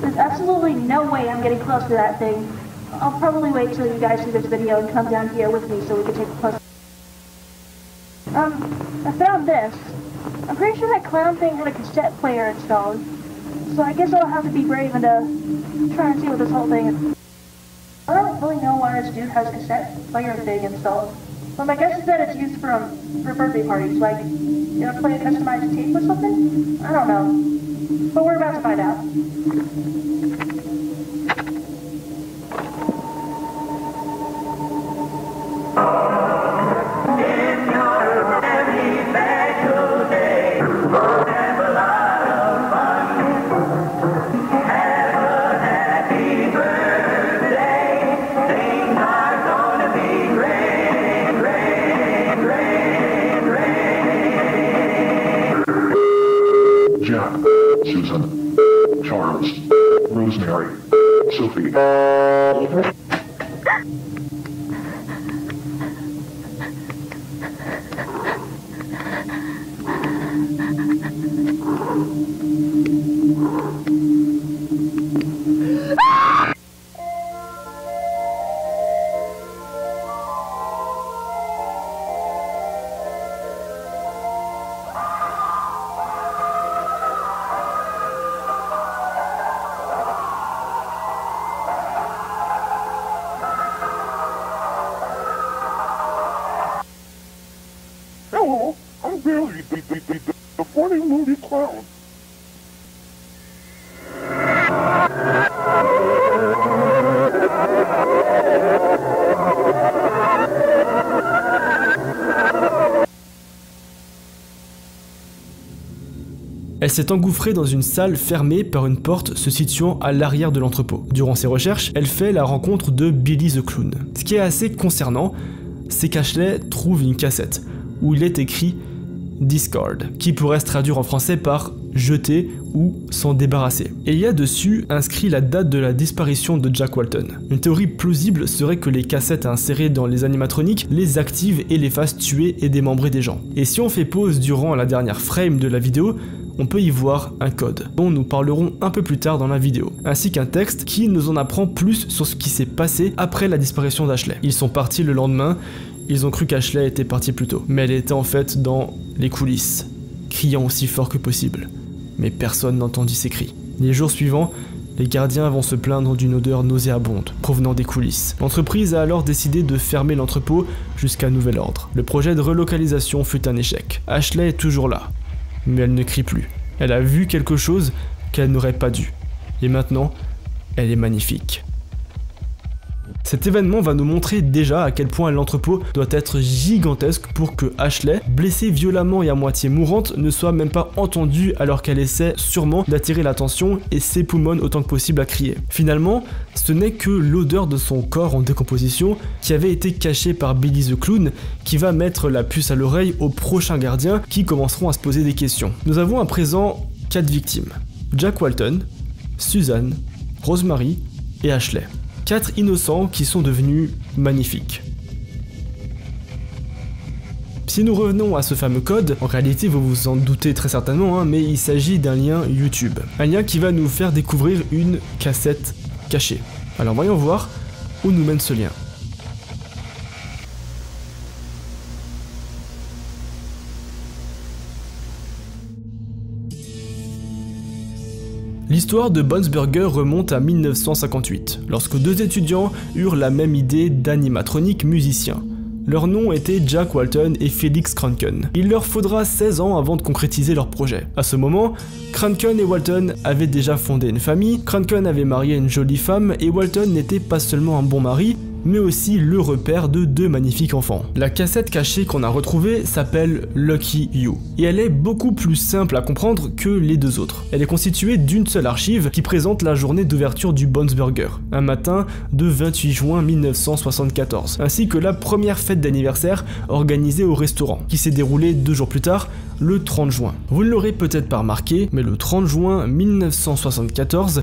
there's absolutely no way I'm getting close to that thing. I'll probably wait till you guys see this video and come down here with me so we can take a close. I found this. I'm pretty sure that clown thing had a cassette player installed. So I guess I'll have to be brave and try and see what this whole thing is. I don't really know why this dude has a cassette player thing installed. But my guess is that it's used for birthday parties, like, you know, play a customized tape or something? I don't know. But we're about to find out. Jack, Susan, Charles, Rosemary, Sophie. Hello, I'm Billy, the funny moody clown. Elle s'est engouffrée dans une salle fermée par une porte se situant à l'arrière de l'entrepôt. Durant ses recherches, elle fait la rencontre de Billy the Clown. Ce qui est assez concernant, c'est qu'Ashley trouve une cassette où il est écrit Discard, qui pourrait se traduire en français par jeter ou s'en débarrasser. Et il y a dessus inscrit la date de la disparition de Jack Walton. Une théorie plausible serait que les cassettes insérées dans les animatroniques les activent et les fassent tuer et démembrer des gens. Et si on fait pause durant la dernière frame de la vidéo, on peut y voir un code, dont nous parlerons un peu plus tard dans la vidéo, ainsi qu'un texte qui nous en apprend plus sur ce qui s'est passé après la disparition d'Ashley. Ils sont partis le lendemain, ils ont cru qu'Ashley était partie plus tôt, mais elle était en fait dans les coulisses, criant aussi fort que possible. Mais personne n'entendit ses cris. Les jours suivants, les gardiens vont se plaindre d'une odeur nauséabonde provenant des coulisses. L'entreprise a alors décidé de fermer l'entrepôt jusqu'à nouvel ordre. Le projet de relocalisation fut un échec. Ashley est toujours là, mais elle ne crie plus. Elle a vu quelque chose qu'elle n'aurait pas dû. Et maintenant, elle est magnifique. Cet événement va nous montrer déjà à quel point l'entrepôt doit être gigantesque pour que Ashley, blessée violemment et à moitié mourante, ne soit même pas entendue alors qu'elle essaie sûrement d'attirer l'attention et s'époumonne autant que possible à crier. Finalement, ce n'est que l'odeur de son corps en décomposition qui avait été cachée par Billy the Clown qui va mettre la puce à l'oreille aux prochains gardiens qui commenceront à se poser des questions. Nous avons à présent 4 victimes. Jack Walton, Susan, Rosemary et Ashley. 4 innocents qui sont devenus magnifiques. Si nous revenons à ce fameux code, en réalité vous vous en doutez très certainement, mais il s'agit d'un lien YouTube. Un lien qui va nous faire découvrir une cassette cachée. Alors voyons voir où nous mène ce lien. L'histoire de Bones Burger remonte à 1958, lorsque 2 étudiants eurent la même idée d'animatronique musicien. Leurs noms étaient Jack Walton et Felix Kranken. Il leur faudra 16 ans avant de concrétiser leur projet. À ce moment, Kranken et Walton avaient déjà fondé une famille, Kranken avait marié une jolie femme et Walton n'était pas seulement un bon mari, mais aussi le repère de 2 magnifiques enfants. La cassette cachée qu'on a retrouvée s'appelle Lucky You, et elle est beaucoup plus simple à comprendre que les 2 autres. Elle est constituée d'une seule archive qui présente la journée d'ouverture du Bon's Burger, un matin de 28 juin 1974, ainsi que la première fête d'anniversaire organisée au restaurant, qui s'est déroulée 2 jours plus tard, le 30 juin. Vous ne l'aurez peut-être pas remarqué, mais le 30 juin 1974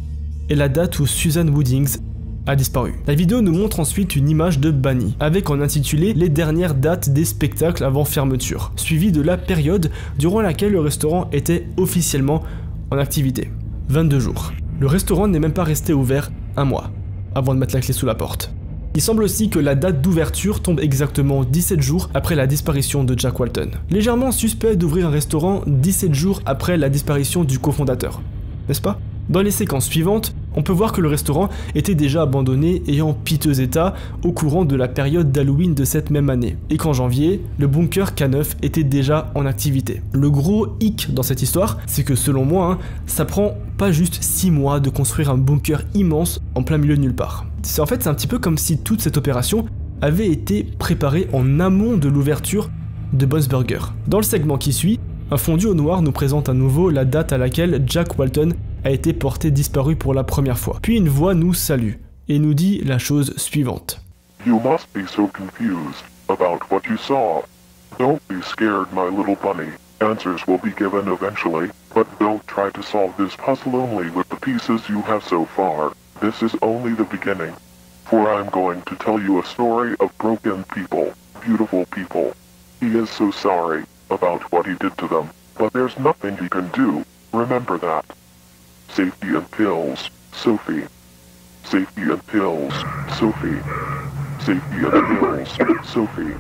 est la date où Susan Woodings a disparu. La vidéo nous montre ensuite une image de Bunny, avec en intitulé les dernières dates des spectacles avant fermeture, suivi de la période durant laquelle le restaurant était officiellement en activité. 22 jours. Le restaurant n'est même pas resté ouvert 1 mois, avant de mettre la clé sous la porte. Il semble aussi que la date d'ouverture tombe exactement 17 jours après la disparition de Jack Walton. Légèrement suspect d'ouvrir un restaurant 17 jours après la disparition du cofondateur, n'est-ce pas? Dans les séquences suivantes, on peut voir que le restaurant était déjà abandonné et en piteux état au courant de la période d'Halloween de cette même année, et qu'en janvier, le bunker K9 était déjà en activité. Le gros hic dans cette histoire, c'est que selon moi, ça prend pas juste 6 mois de construire un bunker immense en plein milieu de nulle part. En fait, c'est un petit peu comme si toute cette opération avait été préparée en amont de l'ouverture de Bon's Burger. Dans le segment qui suit, un fondu au noir nous présente à nouveau la date à laquelle Jack Walton a été porté disparu pour la première fois. Puis une voix nous salue et nous dit la chose suivante. You must be so confused about what you saw. Don't be scared, my little bunny. Answers will be given eventually, but don't try to solve this puzzle only with the pieces you have so far. This is only the beginning. For I'm going to tell you a story of broken people, beautiful people. He is so sorry about what he did to them, but there's nothing he can do. Remember that. Safety and pills, Sophie. Safety and pills, Sophie. Safety and pills, Sophie.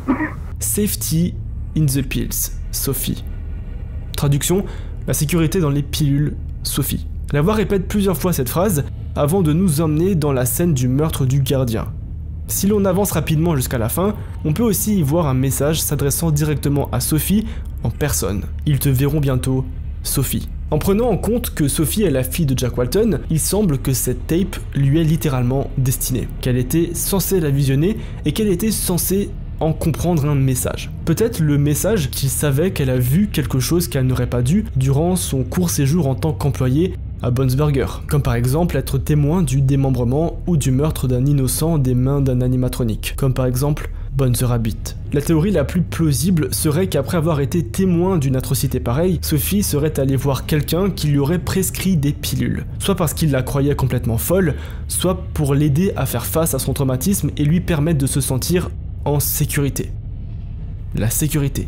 Safety in the pills, Sophie. Traduction, la sécurité dans les pilules, Sophie. La voix répète plusieurs fois cette phrase avant de nous emmener dans la scène du meurtre du gardien. Si l'on avance rapidement jusqu'à la fin, on peut aussi y voir un message s'adressant directement à Sophie en personne. Ils te verront bientôt, Sophie. En prenant en compte que Sophie est la fille de Jack Walton, il semble que cette tape lui est littéralement destinée, qu'elle était censée la visionner et qu'elle était censée en comprendre un message. Peut-être le message qu'il savait qu'elle a vu quelque chose qu'elle n'aurait pas dû durant son court séjour en tant qu'employée à Bon's Burger, comme par exemple être témoin du démembrement ou du meurtre d'un innocent des mains d'un animatronique, comme par exemple Bon the Rabbit. La théorie la plus plausible serait qu'après avoir été témoin d'une atrocité pareille, Sophie serait allée voir quelqu'un qui lui aurait prescrit des pilules, soit parce qu'il la croyait complètement folle, soit pour l'aider à faire face à son traumatisme et lui permettre de se sentir en sécurité. La sécurité.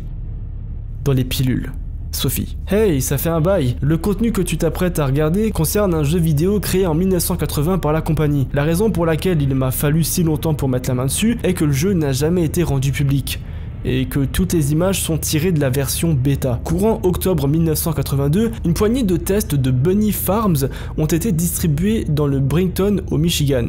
Dans les pilules. Sophie. Hey, ça fait un bail. Le contenu que tu t'apprêtes à regarder concerne un jeu vidéo créé en 1980 par la compagnie. La raison pour laquelle il m'a fallu si longtemps pour mettre la main dessus est que le jeu n'a jamais été rendu public et que toutes les images sont tirées de la version bêta. Courant octobre 1982, une poignée de tests de Bunny Farms ont été distribués dans le Brington au Michigan.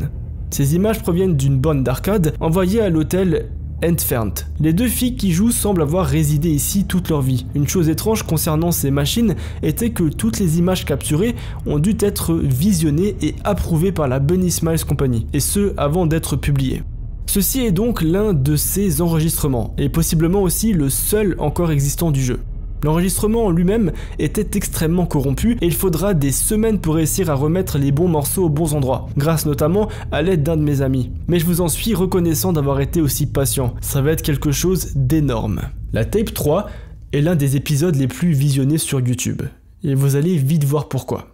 Ces images proviennent d'une borne d'arcade envoyée à l'hôtel Entfernt. Les 2 filles qui jouent semblent avoir résidé ici toute leur vie. Une chose étrange concernant ces machines était que toutes les images capturées ont dû être visionnées et approuvées par la Bunny Smiles Company, et ce avant d'être publiées. Ceci est donc l'un de ces enregistrements, et possiblement aussi le seul encore existant du jeu. L'enregistrement en lui-même était extrêmement corrompu et il faudra des semaines pour réussir à remettre les bons morceaux aux bons endroits, grâce notamment à l'aide d'un de mes amis. Mais je vous en suis reconnaissant d'avoir été aussi patient, ça va être quelque chose d'énorme. La tape 3 est l'un des épisodes les plus visionnés sur YouTube, et vous allez vite voir pourquoi.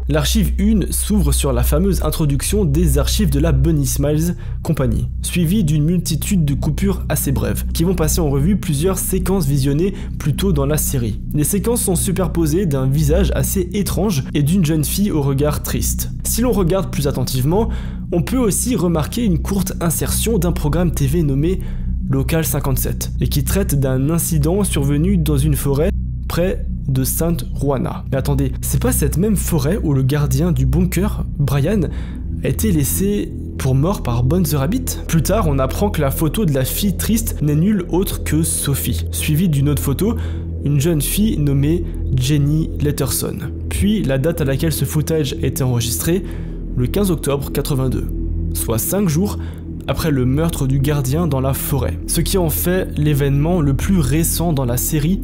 L'archive 1 s'ouvre sur la fameuse introduction des archives de la Bunny Smiles Company, suivie d'une multitude de coupures assez brèves, qui vont passer en revue plusieurs séquences visionnées plus tôt dans la série. Les séquences sont superposées d'un visage assez étrange et d'une jeune fille au regard triste. Si l'on regarde plus attentivement, on peut aussi remarquer une courte insertion d'un programme TV nommé Local 57, et qui traite d'un incident survenu dans une forêt près de Sainte Juana. Mais attendez, c'est pas cette même forêt où le gardien du bunker, Brian, a été laissé pour mort par Bones the Rabbit? Plus tard, on apprend que la photo de la fille triste n'est nulle autre que Sophie, suivie d'une autre photo, une jeune fille nommée Jenny Letterson. Puis la date à laquelle ce footage a été enregistré, le 15 octobre 82, soit 5 jours après le meurtre du gardien dans la forêt, ce qui en fait l'événement le plus récent dans la série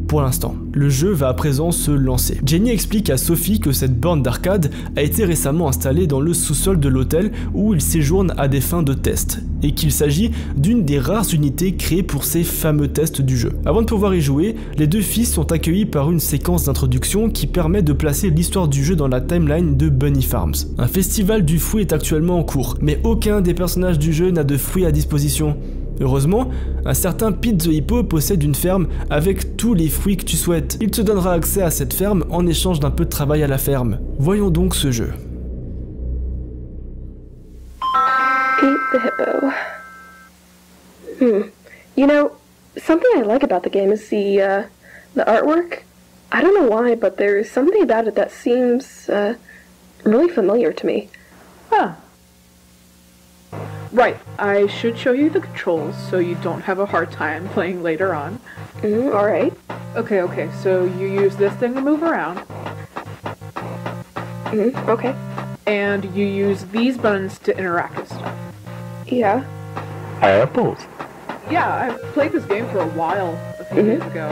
pour l'instant. Le jeu va à présent se lancer. Jenny explique à Sophie que cette borne d'arcade a été récemment installée dans le sous-sol de l'hôtel où il séjourne à des fins de test, et qu'il s'agit d'une des rares unités créées pour ces fameux tests du jeu. Avant de pouvoir y jouer, les deux filles sont accueillies par une séquence d'introduction qui permet de placer l'histoire du jeu dans la timeline de Bunny Farms. Un festival du fruit est actuellement en cours, mais aucun des personnages du jeu n'a de fruits à disposition. Heureusement, un certain Pete the Hippo possède une ferme avec tous les fruits que tu souhaites. Il te donnera accès à cette ferme en échange d'un peu de travail à la ferme. Voyons donc ce jeu. Pete the Hippo. You know, something I like about the game is the artwork. I don't know why, but there's something about it that seems really familiar to me. Huh. Right, I should show you the controls so you don't have a hard time playing later on. Alright. Okay, so you use this thing to move around. Okay. And you use these buttons to interact with stuff. Yeah. Apples. Yeah, I've played this game for a while, a few days ago,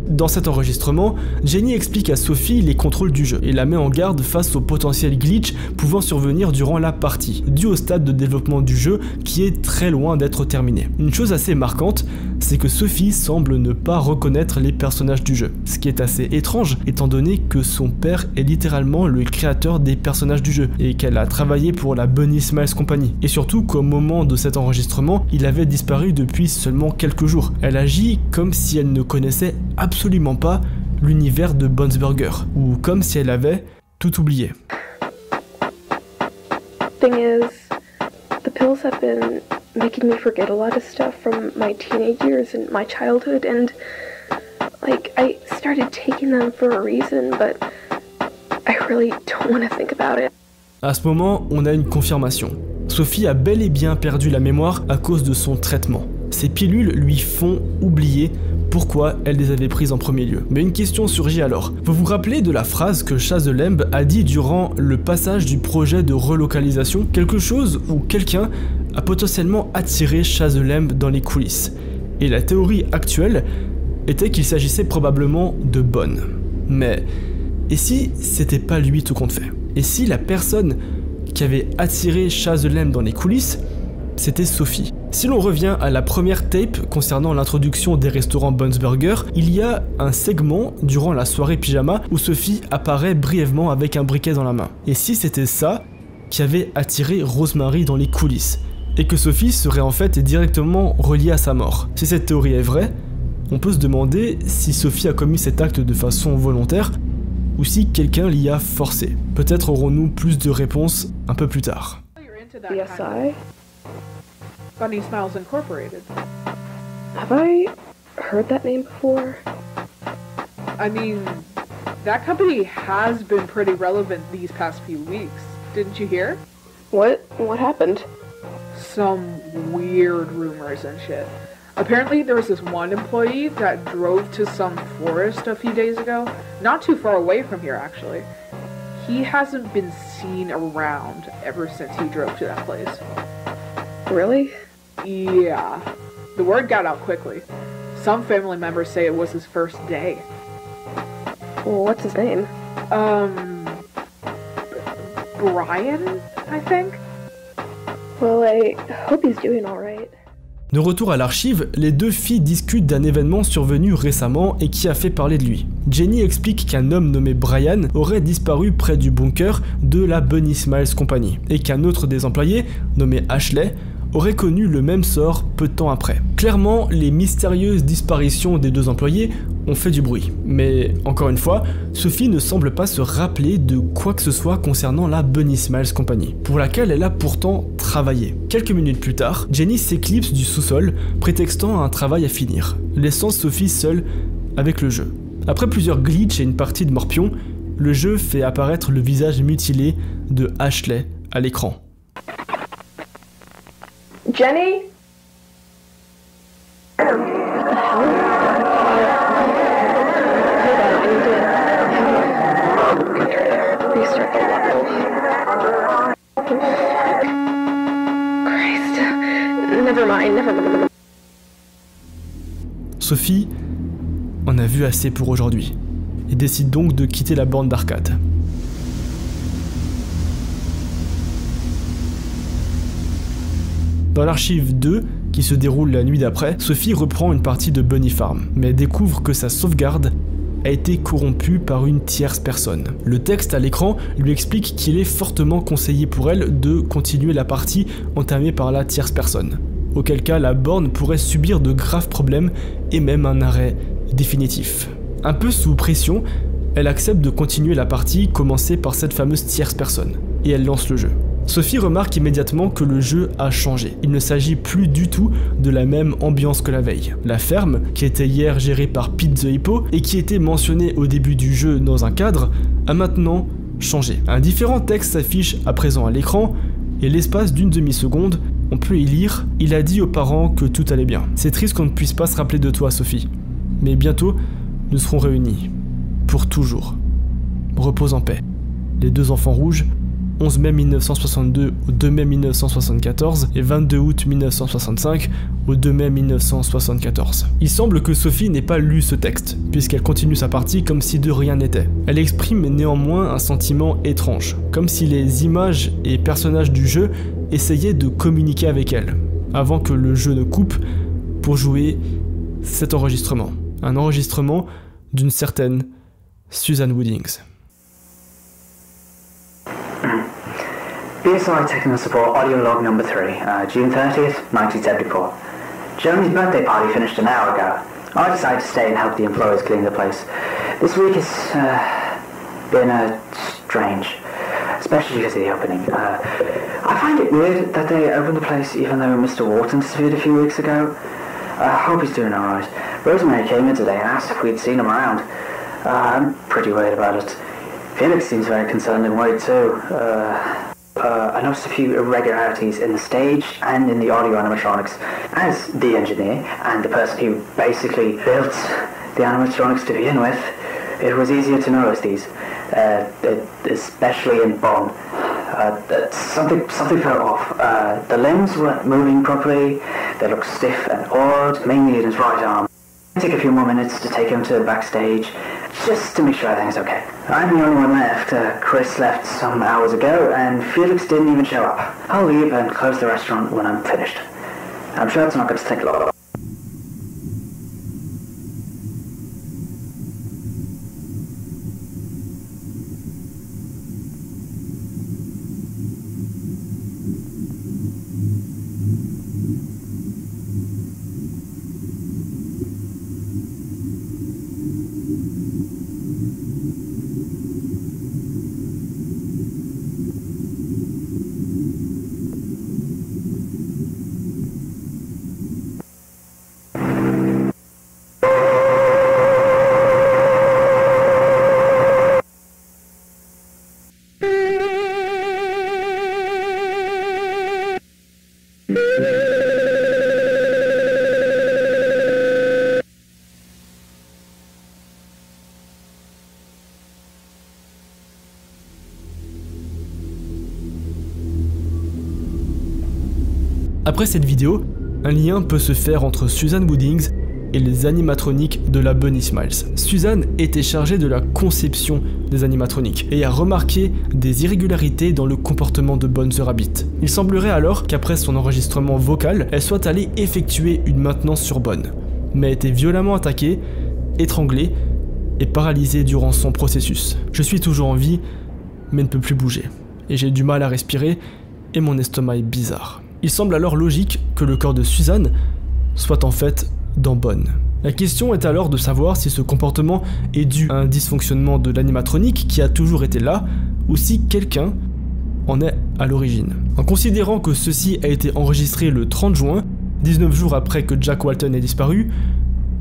Dans cet enregistrement, Jenny explique à Sophie les contrôles du jeu et la met en garde face aux potentiels glitch pouvant survenir durant la partie, dû au stade de développement du jeu qui est très loin d'être terminé. Une chose assez marquante, c'est que Sophie semble ne pas reconnaître les personnages du jeu, ce qui est assez étrange étant donné que son père est littéralement le créateur des personnages du jeu et qu'elle a travaillé pour la Bunny Smiles Company, et surtout qu'au moment de cet enregistrement, il avait disparu depuis seulement quelques jours. Elle agit comme si elle ne connaissait absolument pas l'univers de Bones Burger, ou comme si elle avait tout oublié. Thing is, the pills have been making me forget a lot of stuff from my teenage years and my childhood, and like I started taking them for a reason, but I really don't want to think about it. À ce moment, on a une confirmation. Sophie a bel et bien perdu la mémoire à cause de son traitement. Ces pilules lui font oublier pourquoi elle les avait prises en premier lieu. Mais une question surgit alors. Vous vous rappelez de la phrase que Chaz the Lamb a dit durant le passage du projet de relocalisation? Quelque chose où quelqu'un a potentiellement attiré Chaz the Lamb dans les coulisses. Et la théorie actuelle était qu'il s'agissait probablement de Bonne. Mais, et si c'était pas lui tout compte fait? Et si la personne qui avait attiré Chaz the Lamb dans les coulisses, c'était Sophie? Si l'on revient à la première tape concernant l'introduction des restaurants Bones Burger, il y a un segment durant la soirée pyjama où Sophie apparaît brièvement avec un briquet dans la main. Et si c'était ça qui avait attiré Rosemary dans les coulisses, et que Sophie serait en fait directement reliée à sa mort? Si cette théorie est vraie, on peut se demander si Sophie a commis cet acte de façon volontaire ou si quelqu'un l'y a forcé. Peut-être aurons-nous plus de réponses un peu plus tard. BSI? Bunny Smiles Incorporated. Have I heard that name before? I mean, that company has been pretty relevant these past few weeks. Didn't you hear? What happened? Some weird rumors and shit. Apparently there was this one employee that drove to some forest a few days ago. Not too far away from here, actually. He hasn't been seen around ever since he drove to that place. Really? Yeah. The word got out quickly. Some family members say it was his first day. Well, what's his name? Brian, I think? Well, I hope he's doing alright. De retour à l'archive, les deux filles discutent d'un événement survenu récemment et qui a fait parler de lui. Jenny explique qu'un homme nommé Brian aurait disparu près du bunker de la Bunny Smiles Company et qu'un autre des employés, nommé Ashley, aurait connu le même sort peu de temps après. Clairement, les mystérieuses disparitions des deux employés ont fait du bruit. Mais encore une fois, Sophie ne semble pas se rappeler de quoi que ce soit concernant la Bunny Smiles Company, pour laquelle elle a pourtant travaillé. Quelques minutes plus tard, Jenny s'éclipse du sous-sol, prétextant un travail à finir, laissant Sophie seule avec le jeu. Après plusieurs glitches et une partie de morpion, le jeu fait apparaître le visage mutilé de Ashley à l'écran. Jenny? Never mind. Sophie en a vu assez pour aujourd'hui et décide donc de quitter la borne d'arcade. Dans l'archive 2, qui se déroule la nuit d'après, Sophie reprend une partie de Bunny Farm, mais découvre que sa sauvegarde a été corrompue par une tierce personne. Le texte à l'écran lui explique qu'il est fortement conseillé pour elle de continuer la partie entamée par la tierce personne, auquel cas la borne pourrait subir de graves problèmes et même un arrêt définitif. Un peu sous pression, elle accepte de continuer la partie commencée par cette fameuse tierce personne, et elle lance le jeu. Sophie remarque immédiatement que le jeu a changé. Il ne s'agit plus du tout de la même ambiance que la veille. La ferme, qui était hier gérée par Pete the Hippo et qui était mentionnée au début du jeu dans un cadre, a maintenant changé. Un différent texte s'affiche à présent à l'écran, et l'espace d'une demi-seconde, on peut y lire « Il a dit aux parents que tout allait bien. C'est triste qu'on ne puisse pas se rappeler de toi, Sophie. Mais bientôt, nous serons réunis. Pour toujours. Repose en paix. Les deux enfants rouges, 11 mai 1962 au 2 mai 1974 et 22 août 1965 au 2 mai 1974. Il semble que Sophie n'ait pas lu ce texte, puisqu'elle continue sa partie comme si de rien n'était. Elle exprime néanmoins un sentiment étrange, comme si les images et personnages du jeu essayaient de communiquer avec elle, avant que le jeu ne coupe pour jouer cet enregistrement. Un enregistrement d'une certaine Susan Woodings. BSI Technical Support audio log number 3, June 30th, 1974. Jeremy's birthday party finished an hour ago. I decided to stay and help the employees clean the place. This week has been strange, especially because of the opening. I find it weird that they opened the place even though Mr. Wharton disappeared a few weeks ago. I hope he's doing alright. Rosemary came in today and asked if we'd seen him around. I'm pretty worried about it. Felix seems very concerned and worried too. I noticed a few irregularities in the stage and in the audio animatronics. As the engineer and the person who basically built the animatronics to begin with, it was easier to notice these, especially in Bonn. Something felt off. The limbs weren't moving properly, they looked stiff and odd, mainly in his right arm. It took a few more minutes to take him to the backstage, just to make sure everything's okay. I'm the only one left. Chris left some hours ago, and Felix didn't even show up. I'll leave and close the restaurant when I'm finished. I'm sure it's not going to take long. Après cette vidéo, un lien peut se faire entre Susan Woodings et les animatroniques de la Bunny Smiles. Susan était chargée de la conception des animatroniques et a remarqué des irrégularités dans le comportement de Bonne the Rabbit. Il semblerait alors qu'après son enregistrement vocal, elle soit allée effectuer une maintenance sur Bonne, mais a été violemment attaquée, étranglée et paralysée durant son processus. Je suis toujours en vie, mais ne peux plus bouger, et j'ai du mal à respirer et mon estomac est bizarre. Il semble alors logique que le corps de Susan soit en fait dans Bonne. La question est alors de savoir si ce comportement est dû à un dysfonctionnement de l'animatronique qui a toujours été là, ou si quelqu'un en est à l'origine. En considérant que ceci a été enregistré le 30 juin, 19 jours après que Jack Walton ait disparu,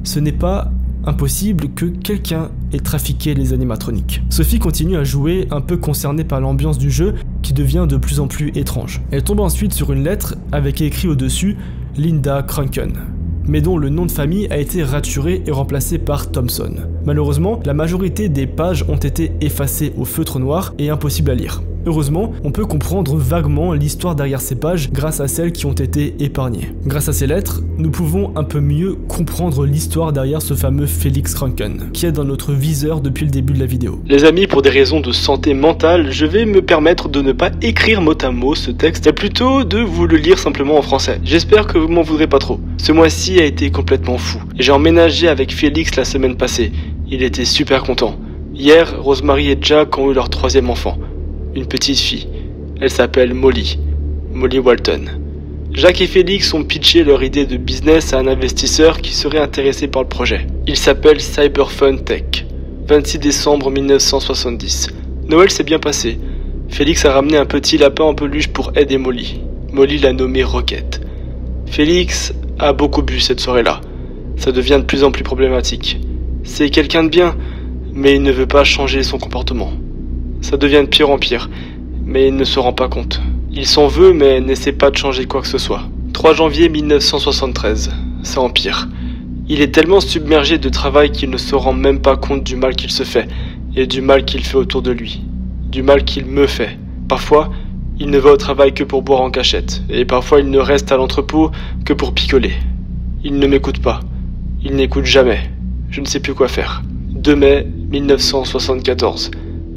ce n'est pas impossible que quelqu'un ait trafiqué les animatroniques. Sophie continue à jouer, un peu concernée par l'ambiance du jeu qui devient de plus en plus étrange. Elle tombe ensuite sur une lettre avec écrit au-dessus Linda Kranken, mais dont le nom de famille a été raturé et remplacé par Thompson. Malheureusement, la majorité des pages ont été effacées au feutre noir et impossibles à lire. Heureusement, on peut comprendre vaguement l'histoire derrière ces pages grâce à celles qui ont été épargnées. Grâce à ces lettres, nous pouvons un peu mieux comprendre l'histoire derrière ce fameux Felix Kranken, qui est dans notre viseur depuis le début de la vidéo. Les amis, pour des raisons de santé mentale, je vais me permettre de ne pas écrire mot à mot ce texte, et plutôt de vous le lire simplement en français. J'espère que vous m'en voudrez pas trop. Ce mois-ci a été complètement fou. J'ai emménagé avec Félix la semaine passée. Il était super content. Hier, Rosemary et Jack ont eu leur 3e enfant. Une petite fille. Elle s'appelle Molly. Molly Walton. Jack et Félix ont pitché leur idée de business à un investisseur qui serait intéressé par le projet. Il s'appelle Cyberfun Tech. 26 décembre 1970. Noël s'est bien passé. Félix a ramené un petit lapin en peluche pour Ed et Molly. Molly l'a nommé Rocket. Félix a beaucoup bu cette soirée-là. Ça devient de plus en plus problématique. C'est quelqu'un de bien, mais il ne veut pas changer son comportement. Ça devient de pire en pire, mais il ne se rend pas compte. Il s'en veut, mais n'essaie pas de changer quoi que ce soit. 3 janvier 1973, ça empire. Il est tellement submergé de travail qu'il ne se rend même pas compte du mal qu'il se fait, et du mal qu'il fait autour de lui. Du mal qu'il me fait. Parfois, il ne va au travail que pour boire en cachette, et parfois il ne reste à l'entrepôt que pour picoler. Il ne m'écoute pas. Il n'écoute jamais. Je ne sais plus quoi faire. 2 mai 1974.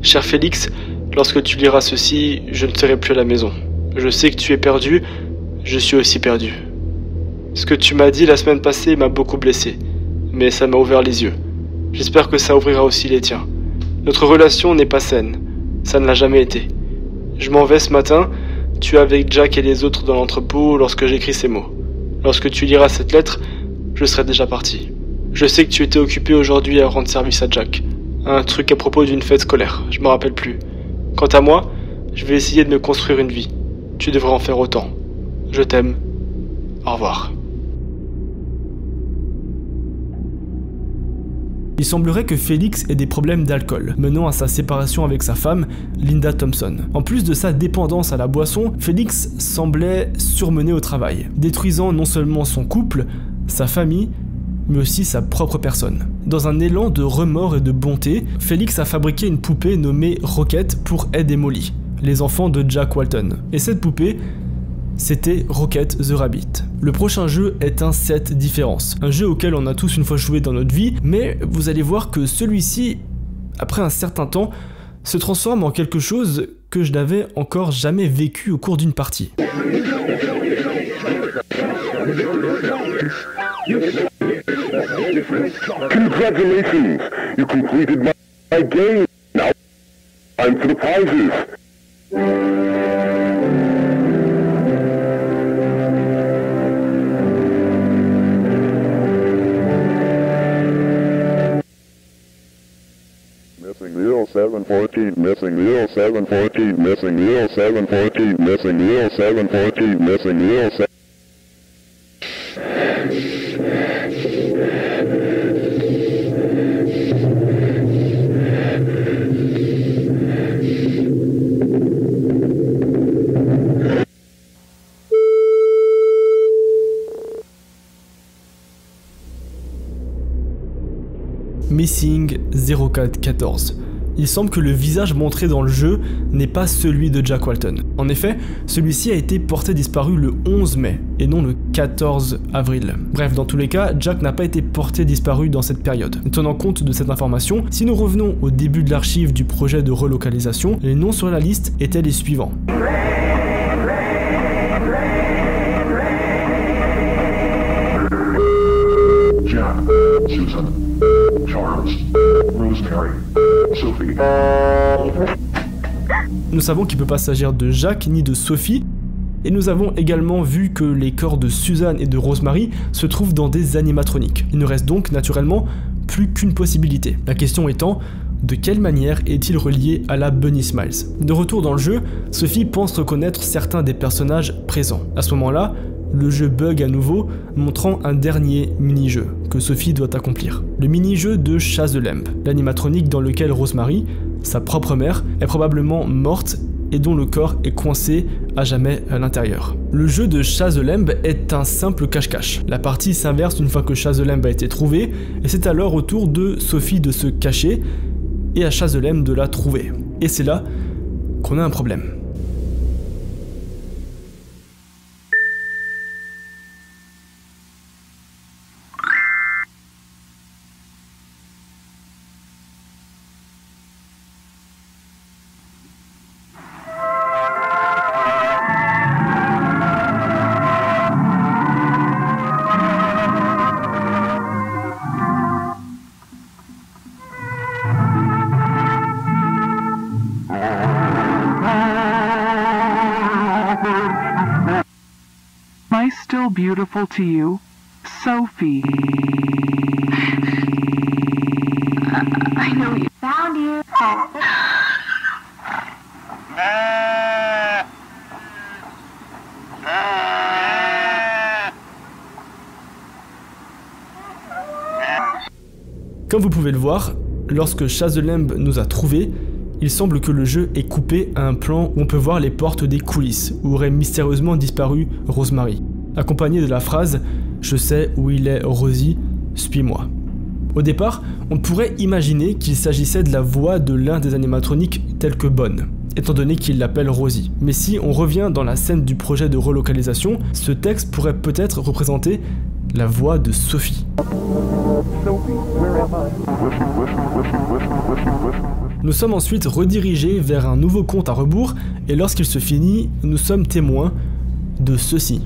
Cher Félix, lorsque tu liras ceci, je ne serai plus à la maison. Je sais que tu es perdu, je suis aussi perdu. Ce que tu m'as dit la semaine passée m'a beaucoup blessé, mais ça m'a ouvert les yeux. J'espère que ça ouvrira aussi les tiens. Notre relation n'est pas saine, ça ne l'a jamais été. Je m'en vais ce matin, tu es avec Jack et les autres dans l'entrepôt lorsque j'écris ces mots. Lorsque tu liras cette lettre, je serai déjà parti. Je sais que tu étais occupé aujourd'hui à rendre service à Jack. Un truc à propos d'une fête scolaire, je me rappelle plus. Quant à moi, je vais essayer de me construire une vie. Tu devrais en faire autant. Je t'aime. Au revoir. Il semblerait que Félix ait des problèmes d'alcool, menant à sa séparation avec sa femme, Linda Thompson. En plus de sa dépendance à la boisson, Félix semblait surmené au travail, détruisant non seulement son couple, sa famille, mais aussi sa propre personne. Dans un élan de remords et de bonté, Félix a fabriqué une poupée nommée Rocket pour Ed et Molly, les enfants de Jack Walton. Et cette poupée, c'était Rocket the Rabbit. Le prochain jeu est un 7 différences, un jeu auquel on a tous une fois joué dans notre vie, mais vous allez voir que celui-ci, après un certain temps, se transforme en quelque chose que je n'avais encore jamais vécu au cours d'une partie. Congratulations! You completed my game. Now, time for the prizes. Missing 0714, missing 0714, missing 0714, missing 0714, missing 07. Missing 0414. Il semble que le visage montré dans le jeu n'est pas celui de Jack Walton. En effet, celui-ci a été porté disparu le 11 mai et non le 14 avril. Bref, dans tous les cas, Jack n'a pas été porté disparu dans cette période. Tenant compte de cette information, si nous revenons au début de l'archive du projet de relocalisation, les noms sur la liste étaient les suivants. Jack, Susan, Charles, Rosemary, Sophie. Nous savons qu'il ne peut pas s'agir de Jack ni de Sophie, et nous avons également vu que les corps de Suzanne et de Rosemary se trouvent dans des animatroniques. Il ne reste donc naturellement plus qu'une possibilité. La question étant, de quelle manière est-il relié à la Bunny Smiles? De retour dans le jeu, Sophie pense reconnaître certains des personnages présents. À ce moment-là, le jeu bug à nouveau, montrant un dernier mini-jeu que Sophie doit accomplir. Le mini-jeu de Chase the Lamb, l'animatronique dans lequel Rosemary, sa propre mère, est probablement morte et dont le corps est coincé à jamais à l'intérieur. Le jeu de Chase the Lamb est un simple cache-cache. La partie s'inverse une fois que Chase the Lamb a été trouvé, et c'est alors au tour de Sophie de se cacher et à Chase the Lamb de la trouver. Et c'est là qu'on a un problème. Am I still beautiful to you, Sophie? I know you. Found you. Comme vous pouvez le voir, lorsque Chase the Lamb nous a trouvés, il semble que le jeu est coupé à un plan où on peut voir les portes des coulisses, où aurait mystérieusement disparu Rosemary, accompagné de la phrase « Je sais où il est, Rosie, suis-moi ». Au départ, on pourrait imaginer qu'il s'agissait de la voix de l'un des animatroniques tel que Bonne, étant donné qu'il l'appelle Rosie. Mais si on revient dans la scène du projet de relocalisation, ce texte pourrait peut-être représenter la voix de Sophie. Nous sommes ensuite redirigés vers un nouveau compte à rebours et lorsqu'il se finit, nous sommes témoins de ceci.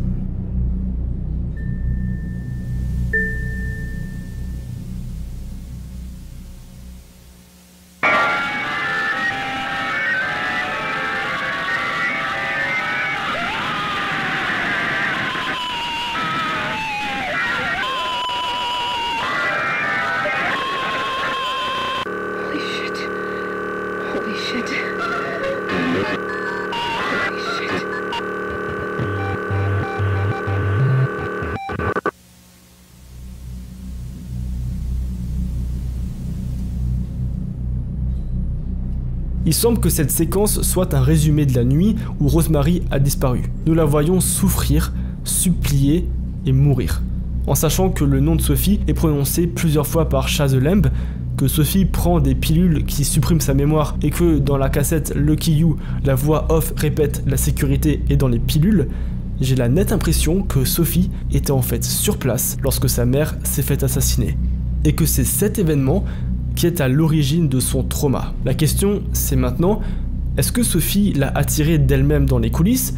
Holy shit. Il semble que cette séquence soit un résumé de la nuit où Rosemary a disparu. Nous la voyons souffrir, supplier et mourir. En sachant que le nom de Sophie est prononcé plusieurs fois par Chase the Lamb, que Sophie prend des pilules qui suppriment sa mémoire et que dans la cassette Lucky You, la voix off répète la sécurité est dans les pilules, j'ai la nette impression que Sophie était en fait sur place lorsque sa mère s'est fait assassiner. Et que c'est cet événement qui est à l'origine de son trauma. La question, c'est maintenant, est-ce que Sophie l'a attiré d'elle-même dans les coulisses,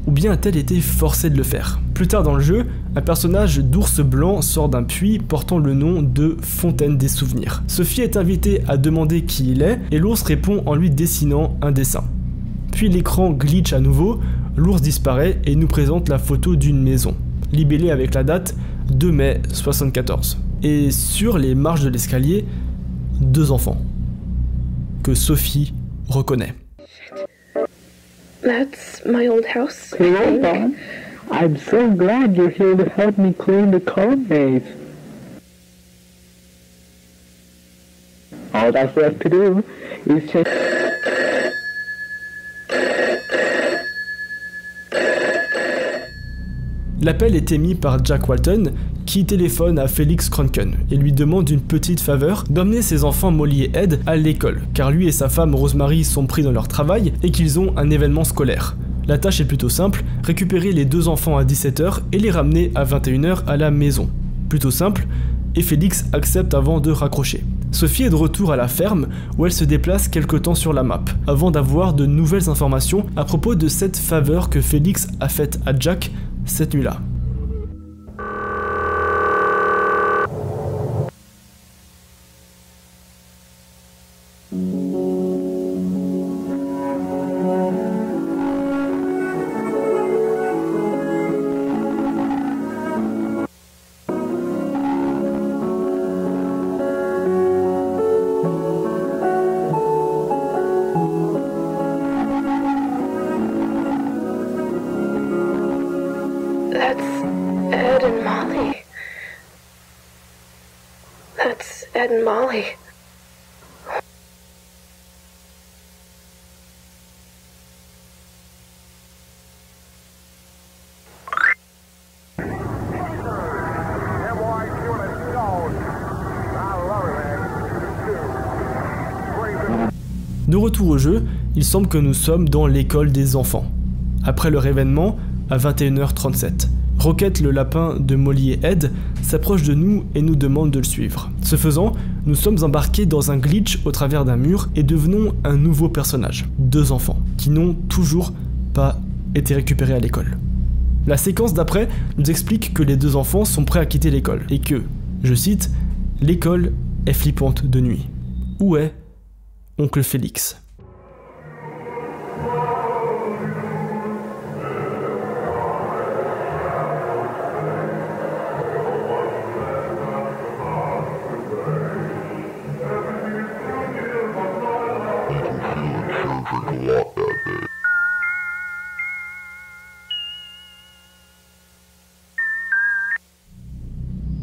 ou bien a-t-elle été forcée de le faire? Plus tard dans le jeu, un personnage d'ours blanc sort d'un puits portant le nom de Fontaine des Souvenirs. Sophie est invitée à demander qui il est, et l'ours répond en lui dessinant un dessin. Puis l'écran glitch à nouveau, l'ours disparaît et nous présente la photo d'une maison, libellée avec la date 2 mai 74. Et sur les marches de l'escalier, 2 enfants, que Sophie reconnaît. That's my old house. Hello, Bon. I'm so glad you're here to help me clean the code base. All that's left to do is just... L'appel est émis par Jack Walton, qui téléphone à Felix Kranken et lui demande une petite faveur d'emmener ses enfants Molly et Ed à l'école, car lui et sa femme Rosemary sont pris dans leur travail et qu'ils ont un événement scolaire. La tâche est plutôt simple, récupérer les 2 enfants à 17h et les ramener à 21h à la maison. Plutôt simple, et Félix accepte avant de raccrocher. Sophie est de retour à la ferme où elle se déplace quelque temps sur la map, avant d'avoir de nouvelles informations à propos de cette faveur que Félix a faite à Jack cette nuit-là. That's That's Ed and Molly. De retour au jeu, il semble que nous sommes dans l'école des enfants. Après leur événement, à 21h37, Rocket, le lapin de Molly et Ed, s'approche de nous et nous demande de le suivre. Ce faisant, nous sommes embarqués dans un glitch au travers d'un mur et devenons un nouveau personnage, 2 enfants, qui n'ont toujours pas été récupérés à l'école. La séquence d'après nous explique que les 2 enfants sont prêts à quitter l'école et que, je cite, « l'école est flippante de nuit ». Où est Oncle Félix?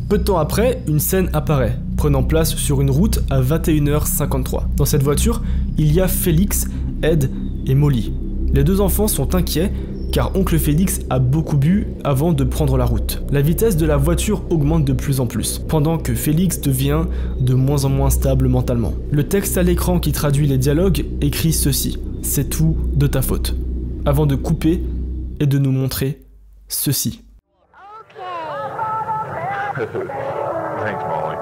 Peu de temps après, une scène apparaît, prenant place sur une route à 21h53. Dans cette voiture, il y a Félix, Ed et Molly. Les 2 enfants sont inquiets car Oncle Félix a beaucoup bu avant de prendre la route. La vitesse de la voiture augmente de plus en plus, pendant que Félix devient de moins en moins stable mentalement. Le texte à l'écran qui traduit les dialogues écrit ceci: « C'est tout de ta faute », avant de couper et de nous montrer ceci. Thanks, Molly.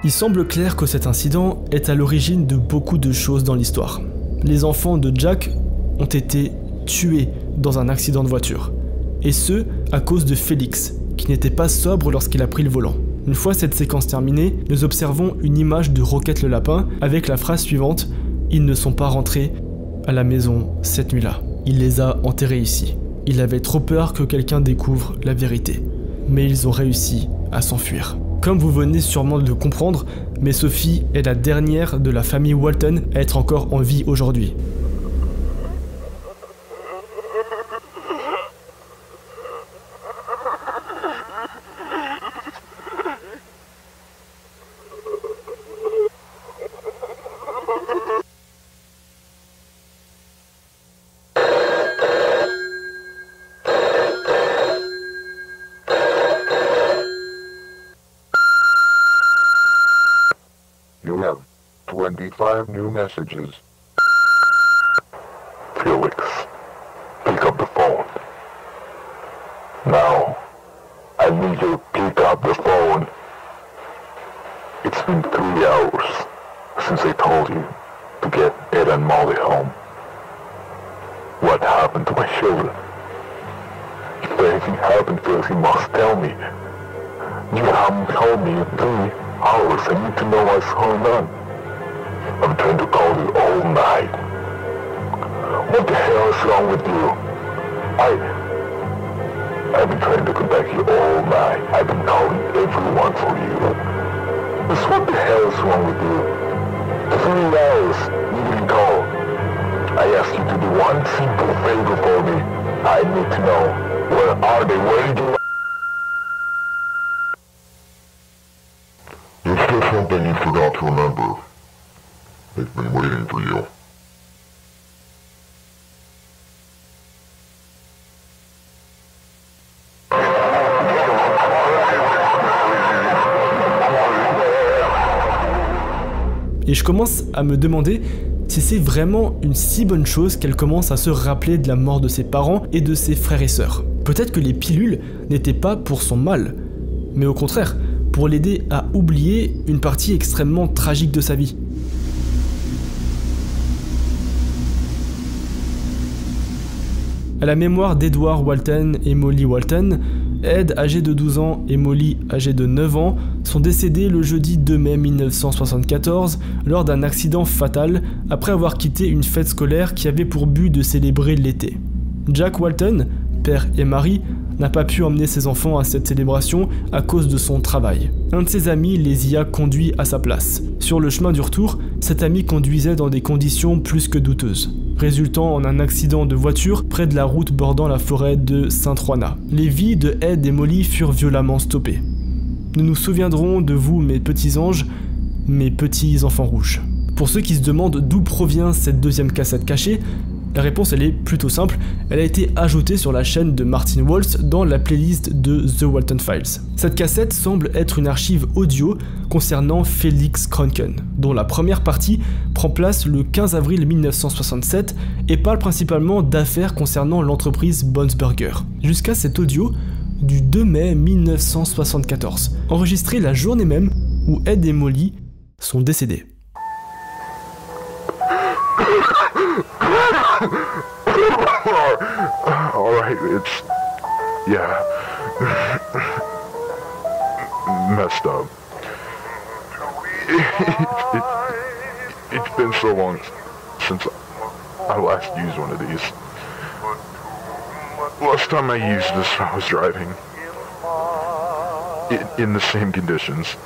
Il semble clair que cet incident est à l'origine de beaucoup de choses dans l'histoire. Les enfants de Jack ont été tués dans un accident de voiture. Et ce, à cause de Félix, qui n'était pas sobre lorsqu'il a pris le volant. Une fois cette séquence terminée, nous observons une image de Rocket le lapin avec la phrase suivante: « Ils ne sont pas rentrés à la maison cette nuit-là. Il les a enterrés ici. Il avait trop peur que quelqu'un découvre la vérité. Mais ils ont réussi à s'enfuir. » Comme vous venez sûrement de le comprendre, mais Sophie est la dernière de la famille Walton à être encore en vie aujourd'hui. You have 25 new messages. Felix, pick up the phone. Now, I need you to pick up the phone. It's been 3 hours since I told you to get Ed and Molly home. What happened to my children? If anything happened, Felix, you must tell me. You haven't told me in 3 hours. I need to know what's going on. I'm trying to call you all night. What the hell is wrong with you? I've been trying to contact you all night. I've been calling everyone for you. Just what the hell is wrong with you? 3 hours you didn't call. I asked you to do one simple favor for me. I need to know, where are they? Where did you... There's still something you forgot to remember. They've been waiting for you. Et je commence à me demander si c'est vraiment une si bonne chose qu'elle commence à se rappeler de la mort de ses parents et de ses frères et sœurs. Peut-être que les pilules n'étaient pas pour son mal, mais au contraire, pour l'aider à oublier une partie extrêmement tragique de sa vie. À la mémoire d'Edward Walton et Molly Walton, Ed, âgé de 12 ans, et Molly, âgée de 9 ans, sont décédés le jeudi 2 mai 1974 lors d'un accident fatal après avoir quitté une fête scolaire qui avait pour but de célébrer l'été. Jack Walton, père et mari, n'a pas pu emmener ses enfants à cette célébration à cause de son travail. Un de ses amis les y a conduits à sa place. Sur le chemin du retour, cet ami conduisait dans des conditions plus que douteuses, résultant en un accident de voiture près de la route bordant la forêt de Saint-Juana. Les vies de Ed et Molly furent violemment stoppées. Nous nous souviendrons de vous, mes petits anges, mes petits enfants rouges. Pour ceux qui se demandent d'où provient cette deuxième cassette cachée, la réponse elle est plutôt simple, elle a été ajoutée sur la chaîne de Martin Waltz dans la playlist de The Walton Files. Cette cassette semble être une archive audio concernant Felix Kranken, dont la première partie prend place le 15 avril 1967 et parle principalement d'affaires concernant l'entreprise Bon's Burger. Jusqu'à cet audio du 2 mai 1974, enregistré la journée même où Ed et Molly sont décédés. Alright, it's... yeah. Messed up. It's been so long since I last used one of these. Last time I used this, I was driving. In the same conditions.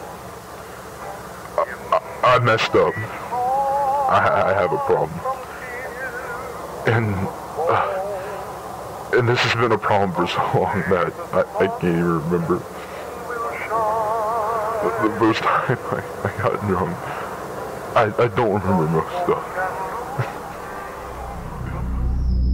I messed up. I have a problem. And this has been a problem for so long that I can't even remember. The first time I got drunk, I don't remember most stuff.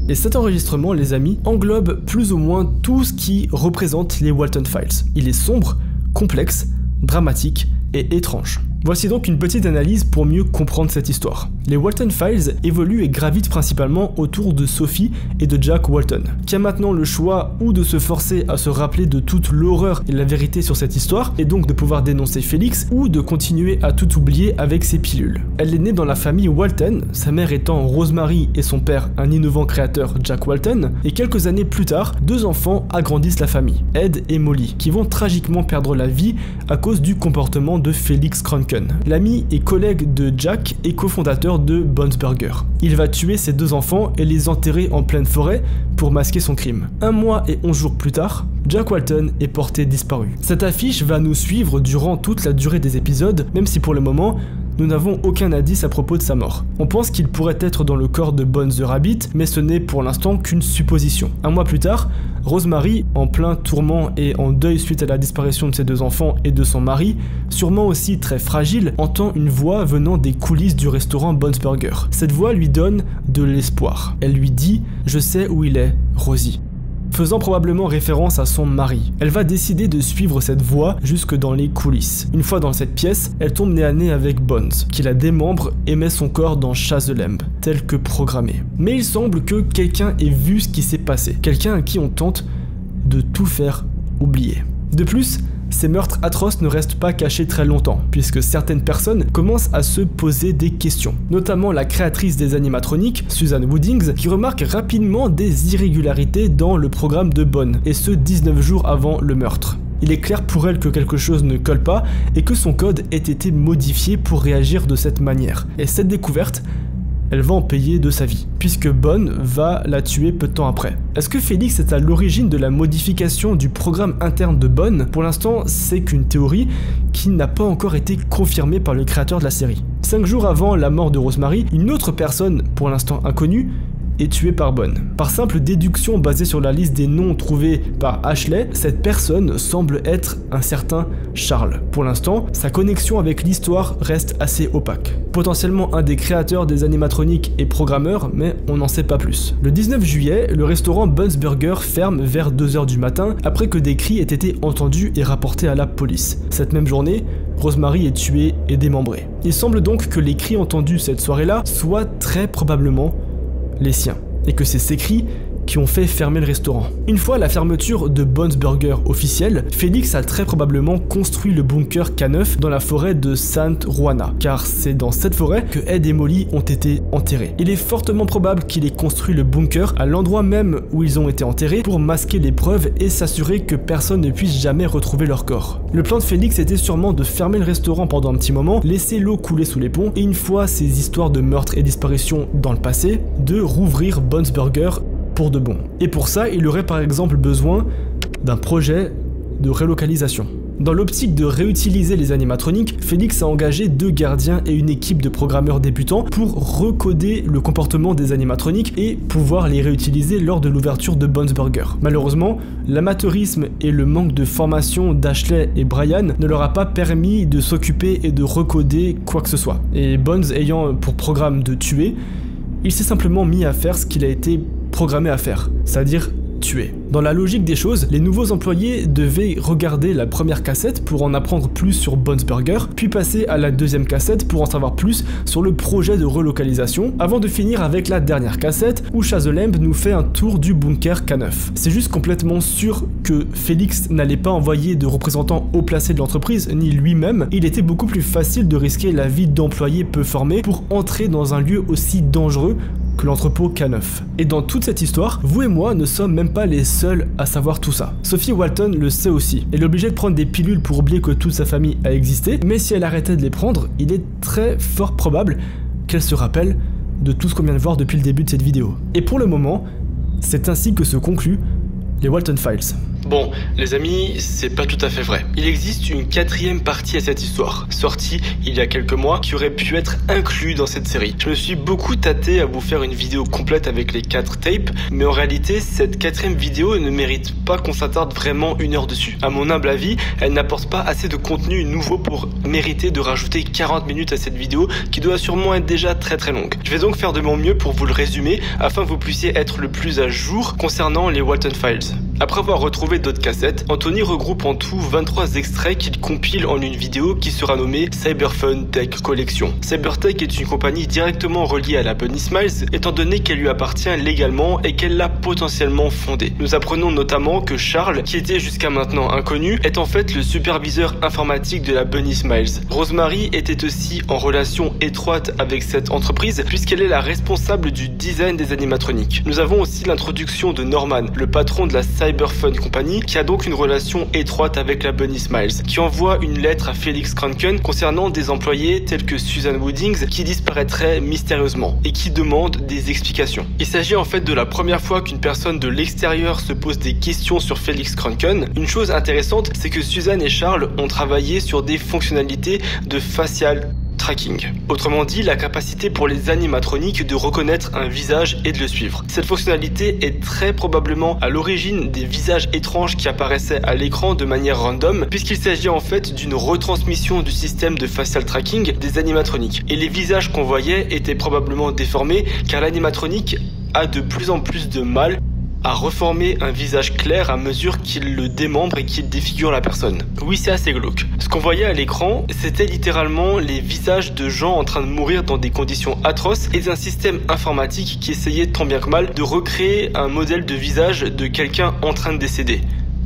Et cet enregistrement, les amis, englobe plus ou moins tout ce qui représente les Walton Files. Il est sombre, complexe, dramatique et étrange. Voici donc une petite analyse pour mieux comprendre cette histoire. Les Walton Files évoluent et gravitent principalement autour de Sophie et de Jack Walton, qui a maintenant le choix ou de se forcer à se rappeler de toute l'horreur et la vérité sur cette histoire, et donc de pouvoir dénoncer Félix, ou de continuer à tout oublier avec ses pilules. Elle est née dans la famille Walton, sa mère étant Rosemary et son père un innovant créateur Jack Walton, et quelques années plus tard, deux enfants agrandissent la famille, Ed et Molly, qui vont tragiquement perdre la vie à cause du comportement de Felix Kranken, l'ami et collègue de Jack et cofondateur de Bon's Burger. Il va tuer ses deux enfants et les enterrer en pleine forêt pour masquer son crime. 1 mois et 11 jours plus tard, Jack Walton est porté disparu. Cette affiche va nous suivre durant toute la durée des épisodes, même si pour le moment, nous n'avons aucun indice à propos de sa mort. On pense qu'il pourrait être dans le corps de Bon the Rabbit, mais ce n'est pour l'instant qu'une supposition. 1 mois plus tard, Rosemary, en plein tourment et en deuil suite à la disparition de ses deux enfants et de son mari, sûrement aussi très fragile, entend une voix venant des coulisses du restaurant Bon's Burger. Cette voix lui donne de l'espoir. Elle lui dit « Je sais où il est, Rosie ». Faisant probablement référence à son mari. Elle va décider de suivre cette voie jusque dans les coulisses. Une fois dans cette pièce, elle tombe nez à nez avec Bones, qui la démembre et met son corps dans Chazelembe, tel que programmé. Mais il semble que quelqu'un ait vu ce qui s'est passé, quelqu'un à qui on tente de tout faire oublier. De plus, ces meurtres atroces ne restent pas cachés très longtemps, puisque certaines personnes commencent à se poser des questions. Notamment la créatrice des animatroniques, Susan Woodings, qui remarque rapidement des irrégularités dans le programme de Bon, et ce 19 jours avant le meurtre. Il est clair pour elle que quelque chose ne colle pas, et que son code ait été modifié pour réagir de cette manière. Et cette découverte, elle va en payer de sa vie, puisque Bon va la tuer peu de temps après. Est-ce que Félix est à l'origine de la modification du programme interne de Bon? Pour l'instant, c'est qu'une théorie qui n'a pas encore été confirmée par le créateur de la série. 5 jours avant la mort de Rosemary, une autre personne, pour l'instant inconnue, est tuée par Bon. Par simple déduction basée sur la liste des noms trouvés par Ashley, cette personne semble être un certain Charles. Pour l'instant, sa connexion avec l'histoire reste assez opaque. Potentiellement un des créateurs des animatroniques et programmeurs, mais on n'en sait pas plus. Le 19 juillet, le restaurant Bon's Burger ferme vers 2h du matin après que des cris aient été entendus et rapportés à la police. Cette même journée, Rosemary est tuée et démembrée. Il semble donc que les cris entendus cette soirée-là soient très probablement les siens, et que c'est ces cris qui ont fait fermer le restaurant. Une fois la fermeture de Bon's Burger officielle, Félix a très probablement construit le bunker K9 dans la forêt de Sainte Juana, car c'est dans cette forêt que Ed et Molly ont été enterrés. Il est fortement probable qu'il ait construit le bunker à l'endroit même où ils ont été enterrés pour masquer les preuves et s'assurer que personne ne puisse jamais retrouver leur corps. Le plan de Félix était sûrement de fermer le restaurant pendant un petit moment, laisser l'eau couler sous les ponts et une fois ces histoires de meurtre et disparition dans le passé, de rouvrir Bon's Burger pour de bon. Et pour ça, il aurait par exemple besoin d'un projet de relocalisation. Dans l'optique de réutiliser les animatroniques, Félix a engagé 2 gardiens et une équipe de programmeurs débutants pour recoder le comportement des animatroniques et pouvoir les réutiliser lors de l'ouverture de Bon's Burger. Malheureusement, l'amateurisme et le manque de formation d'Ashley et Brian ne leur a pas permis de s'occuper et de recoder quoi que ce soit. Et Bon's ayant pour programme de tuer, il s'est simplement mis à faire ce qu'il a été programmé à faire, c'est-à-dire tuer. Dans la logique des choses, les nouveaux employés devaient regarder la première cassette pour en apprendre plus sur Bon's Burger, puis passer à la deuxième cassette pour en savoir plus sur le projet de relocalisation, avant de finir avec la dernière cassette où Chazelemb nous fait un tour du bunker K9. C'est juste complètement sûr que Félix n'allait pas envoyer de représentants haut placés de l'entreprise, ni lui-même. Il était beaucoup plus facile de risquer la vie d'employés peu formés pour entrer dans un lieu aussi dangereux que l'entrepôt K9. Et dans toute cette histoire, vous et moi ne sommes même pas les seuls à savoir tout ça. Sophie Walton le sait aussi. Elle est obligée de prendre des pilules pour oublier que toute sa famille a existé, mais si elle arrêtait de les prendre, il est très fort probable qu'elle se rappelle de tout ce qu'on vient de voir depuis le début de cette vidéo. Et pour le moment, c'est ainsi que se concluent les Walton Files. Bon, les amis, c'est pas tout à fait vrai. Il existe une 4e partie à cette histoire, sortie il y a quelques mois, qui aurait pu être inclus dans cette série. Je me suis beaucoup tâté à vous faire une vidéo complète avec les 4 tapes, mais en réalité, cette 4e vidéo ne mérite pas qu'on s'attarde vraiment 1 heure dessus. À mon humble avis, elle n'apporte pas assez de contenu nouveau pour mériter de rajouter 40 minutes à cette vidéo, qui doit sûrement être déjà très longue. Je vais donc faire de mon mieux pour vous le résumer, afin que vous puissiez être le plus à jour concernant les Walton Files. Après avoir retrouvé d'autres cassettes, Anthony regroupe en tout 23 extraits qu'il compile en une vidéo qui sera nommée Cyberfun Tech Collection. Cybertech est une compagnie directement reliée à la Bunny Smiles, étant donné qu'elle lui appartient légalement et qu'elle l'a potentiellement fondée. Nous apprenons notamment que Charles, qui était jusqu'à maintenant inconnu, est en fait le superviseur informatique de la Bunny Smiles. Rosemary était aussi en relation étroite avec cette entreprise, puisqu'elle est la responsable du design des animatroniques. Nous avons aussi l'introduction de Norman, le patron de la Cyberfun Company, qui a donc une relation étroite avec la Bunny Smiles, qui envoie une lettre à Felix Kranken concernant des employés tels que Susan Woodings qui disparaîtraient mystérieusement et qui demandent des explications. Il s'agit en fait de la première fois qu'une personne de l'extérieur se pose des questions sur Felix Kranken. Une chose intéressante, c'est que Susan et Charles ont travaillé sur des fonctionnalités de facial tracking. Autrement dit, la capacité pour les animatroniques de reconnaître un visage et de le suivre. Cette fonctionnalité est très probablement à l'origine des visages étranges qui apparaissaient à l'écran de manière random, puisqu'il s'agit en fait d'une retransmission du système de facial tracking des animatroniques. Et les visages qu'on voyait étaient probablement déformés, car l'animatronique a de plus en plus de mal à reformer un visage clair à mesure qu'il le démembre et qu'il défigure la personne. Oui, c'est assez glauque. Ce qu'on voyait à l'écran, c'était littéralement les visages de gens en train de mourir dans des conditions atroces et d'un système informatique qui essayait tant bien que mal de recréer un modèle de visage de quelqu'un en train de décéder.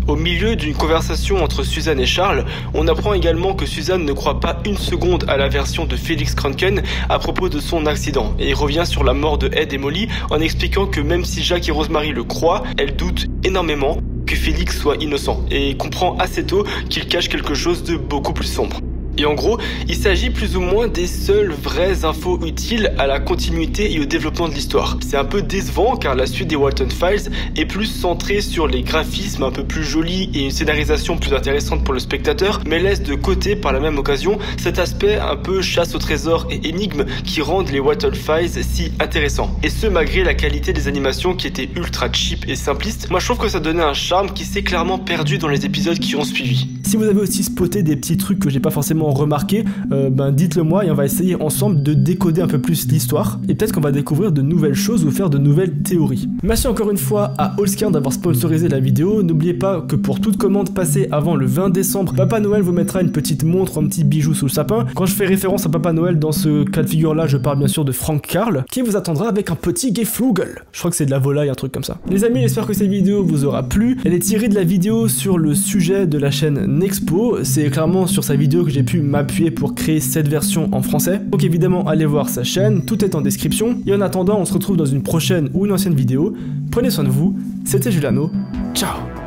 Au milieu d'une conversation entre Susan et Charles, on apprend également que Susan ne croit pas une seconde à la version de Felix Kranken à propos de son accident et revient sur la mort de Ed et Molly en expliquant que même si Jack et Rosemary le croient, elle doute énormément que Felix soit innocent et comprend assez tôt qu'il cache quelque chose de beaucoup plus sombre. Et en gros, il s'agit plus ou moins des seules vraies infos utiles à la continuité et au développement de l'histoire. C'est un peu décevant car la suite des Walton Files est plus centrée sur les graphismes un peu plus jolis et une scénarisation plus intéressante pour le spectateur, mais laisse de côté par la même occasion cet aspect un peu chasse au trésor et énigme qui rendent les Walton Files si intéressants. Et ce malgré la qualité des animations qui étaient ultra cheap et simplistes. Moi je trouve que ça donnait un charme qui s'est clairement perdu dans les épisodes qui ont suivi. Si vous avez aussi spoté des petits trucs que j'ai pas forcément remarqué, ben dites-le moi et on va essayer ensemble de décoder un peu plus l'histoire. Et peut-être qu'on va découvrir de nouvelles choses ou faire de nouvelles théories. Merci encore une fois à Allscan d'avoir sponsorisé la vidéo. N'oubliez pas que pour toute commande passée avant le 20 décembre, Papa Noël vous mettra une petite montre, un petit bijou sous le sapin. Quand je fais référence à Papa Noël dans ce cas de figure là, je parle bien sûr de Frank Karl, qui vous attendra avec un petit Geflügel. Je crois que c'est de la volaille, un truc comme ça. Les amis, j'espère que cette vidéo vous aura plu. Elle est tirée de la vidéo sur le sujet de la chaîne Nexpo. C'est clairement sur sa vidéo que j'ai pu m'appuyer pour créer cette version en français. Donc évidemment, allez voir sa chaîne, tout est en description. Et en attendant, on se retrouve dans une prochaine ou une ancienne vidéo. Prenez soin de vous, c'était Juliano, ciao.